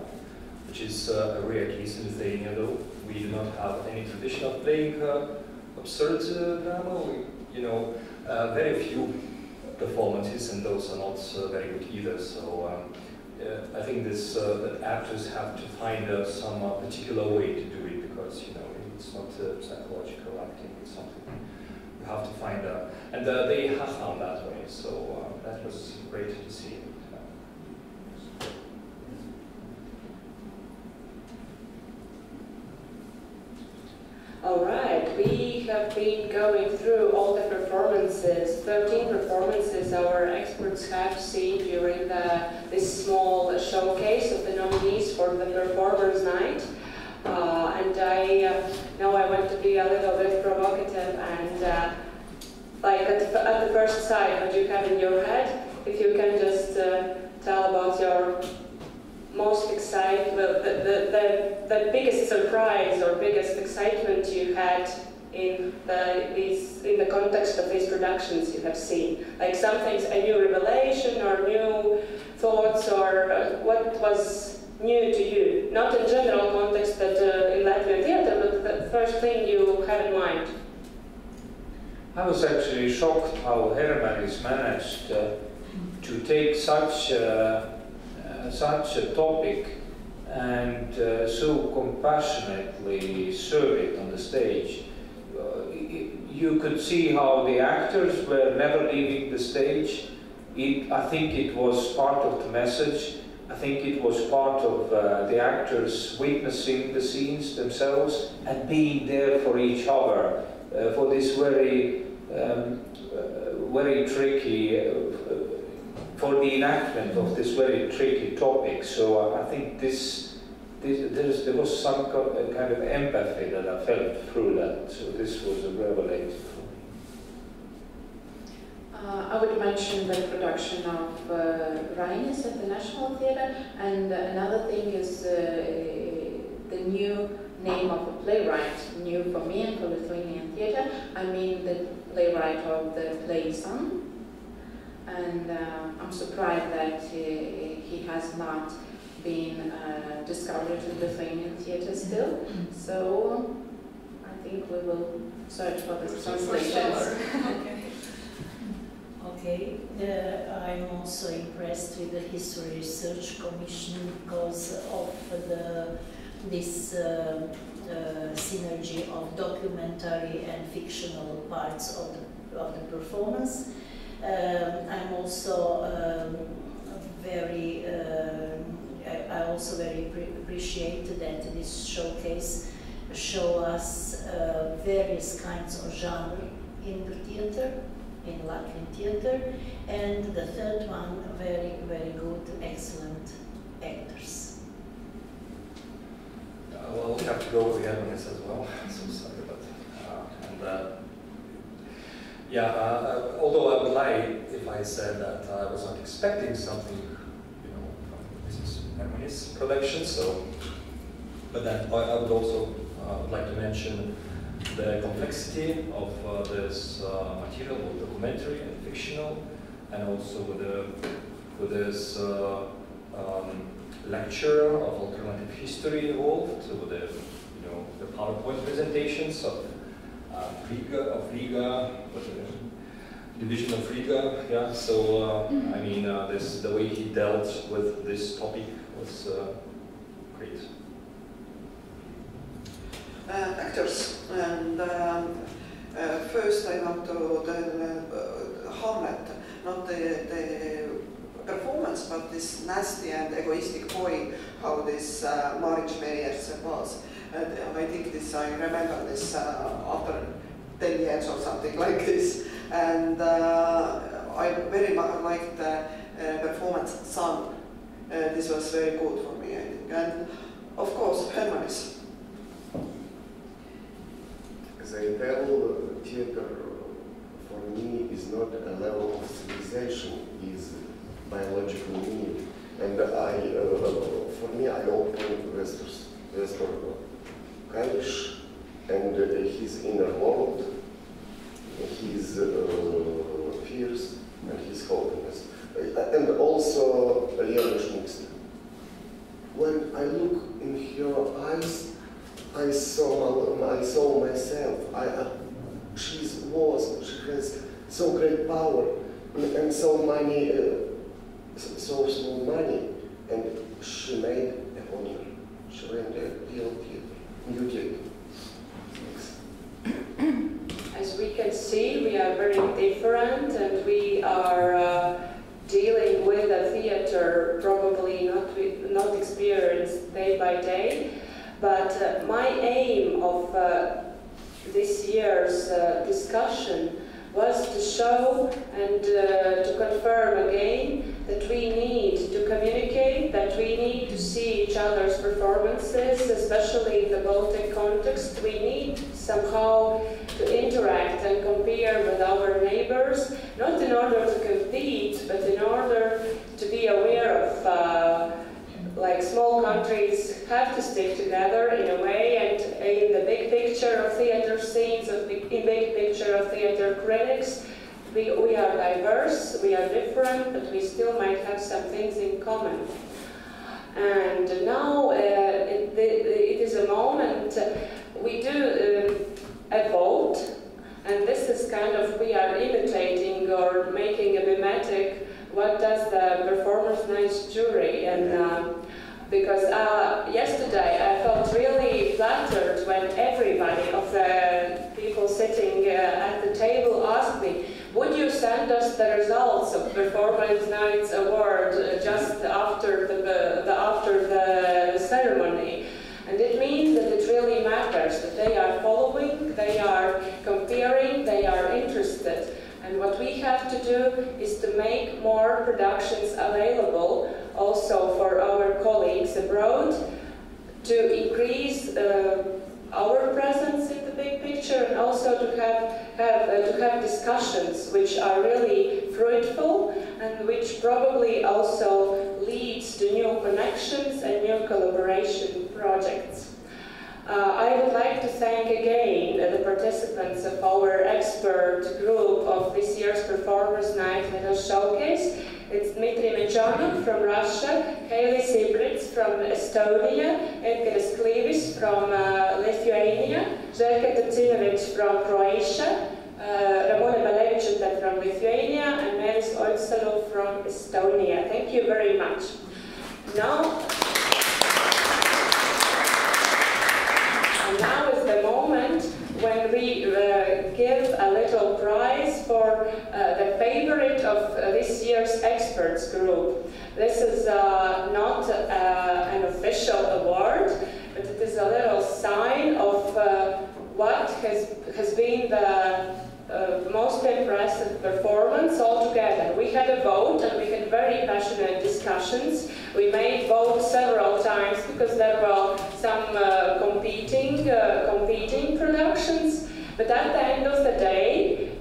which is a rare case in Lithuania. Though we do not have any tradition of playing absurd drama, very few performances, and those are not very good either. So. I think that actors have to find some particular way to do it, because it's not psychological acting; it's something you have to find. And they have found that way, so that was great to see. All right, we have been going through all the performances, 13 performances our experts have seen during this small showcase of the nominees for the Performers' Night. And now I want to be a little bit provocative and like at the first sight, what you have in your head, if you can just tell about your most exciting, the biggest surprise or biggest excitement you had in the context of these productions you have seen, like something, a new revelation or new thoughts, or what was new to you, not in general context that in Latvian theatre, but the first thing you have in mind. I was actually shocked how Hermannis managed to take such a topic and so compassionately serve it on the stage. You could see how the actors were never leaving the stage. I think it was part of the message. I think it was part of the actors witnessing the scenes themselves and being there for each other for this very tricky for the enactment of this very tricky topic. So I think there was some kind of empathy that I felt through that. So this was a revelation for me. I would mention the production of Rainis at the National Theatre, and another thing is the new name of a playwright, new for me and for Lithuanian theatre. I mean the playwright of the play Sun, and I'm surprised that he has not been discovered in Lithuanian theatre still. So I think we will search for this translations. Okay, I'm also impressed with the History Research Commission because of this synergy of documentary and fictional parts of the performance. I'm also I also very appreciate that this showcase show us various kinds of genre in the theatre, in Latvian theatre, and the third one, very, very good, excellent actors. Well, we have to go with the Germanis as well. So sorry, but although I would lie if I said that I was not expecting something, from this Germanis production. So, but then I would also like to mention the complexity of this material, both documentary and fictional, and also with this lecture of alternative history involved, with the PowerPoint presentations of Riga, division of Riga. Yeah. So I mean, the way he dealt with this topic was great. Actors, and first I want to tell Hamlet, not the performance, but this nasty and egoistic boy, how this marriage marriage was. I think I remember this after 10 years or something like this, and I very much liked the performance Sun. This was very good for me, I think, and of course Hermanis. As I tell, theater for me is not a level of civilization, is biological need. And for me, I open Western Kalish and his inner world, his fears and his holiness. And also Liana Schmuxta. When I look in her eyes, I saw myself. She has so great power and so many, so small money, and she made a honor. She made a real theater, new theater. As we can see, we are very different, and we are dealing with a theater probably not experienced day by day. But my aim of this year's discussion was to show and to confirm again that we need to communicate, that we need to see each other's performances, especially in the Baltic context. We need somehow to interact and compare with our neighbors, not in order to compete, but in order to be aware of like small countries have to stick together in a way, and in the big picture of theater scenes, in big picture of theater critics, we are diverse, we are different, but we still might have some things in common. And now it is a moment, we do a vote, and this is kind of, we are imitating or making a mimetic what does the Performers' Night jury, and because yesterday I felt really flattered when everybody of the people sitting at the table asked me, would you send us the results of Performance Night's award just after the ceremony? And it means that it really matters, that they are following, they are comparing, they are interested. And what we have to do is to make more productions available also for our colleagues abroad, to increase our presence in the big picture, and also to have have discussions which are really fruitful and which probably also leads to new connections and new collaboration projects. I would like to thank again the participants of our expert group of this year's Performers Night Little Showcase. It's Dmitry Mechonov from Russia, Hailey Sibrits from Estonia, Edgaras Klivis from Lithuania, Željka Tacinovic from Croatia, Ramona Balevičuta from Lithuania, and Meris Oitsalu from Estonia. Thank you very much. Now is the moment when we give a little prize for the favorite of this year's experts group. This is not an official award, but it is a little sign of what has been the most impressive performance altogether. We had a vote and we had very passionate discussions. We made votes several times because there were some competing productions. But at the end of the day,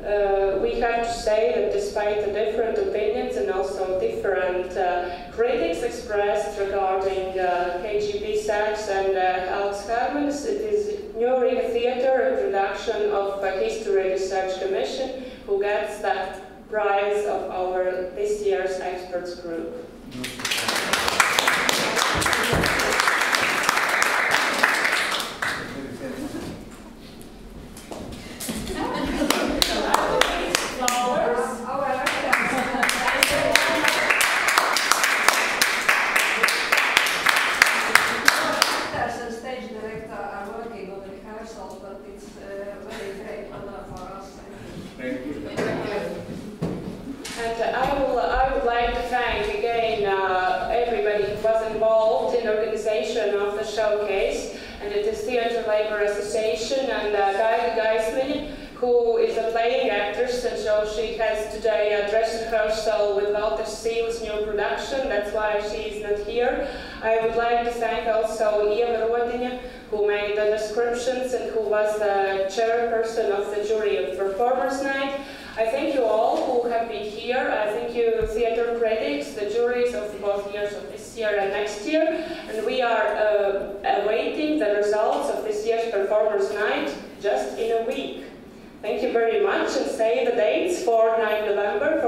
we have to say that despite the different opinions and also different critics expressed regarding KGB Sachs and Alex Harmons, it is New Riga Theatre, a production of History Research Commission, who gets that prize of our this year's experts group. Showcase, and it is Theatre Labor Association and Gaila Gaismini, who is a playing actress, and so she has today a dress rehearsal with Walter Seal's new production. That's why she is not here. I would like to thank also Ieva Rodiņa, who made the descriptions and who was the chairperson of the jury of Performers Night. I thank you all who have been here. I thank you theatre critics, the juries of both years of this year and next year. And we are awaiting the results of this year's Performers Night just in a week. Thank you very much, and say the dates for 9 November,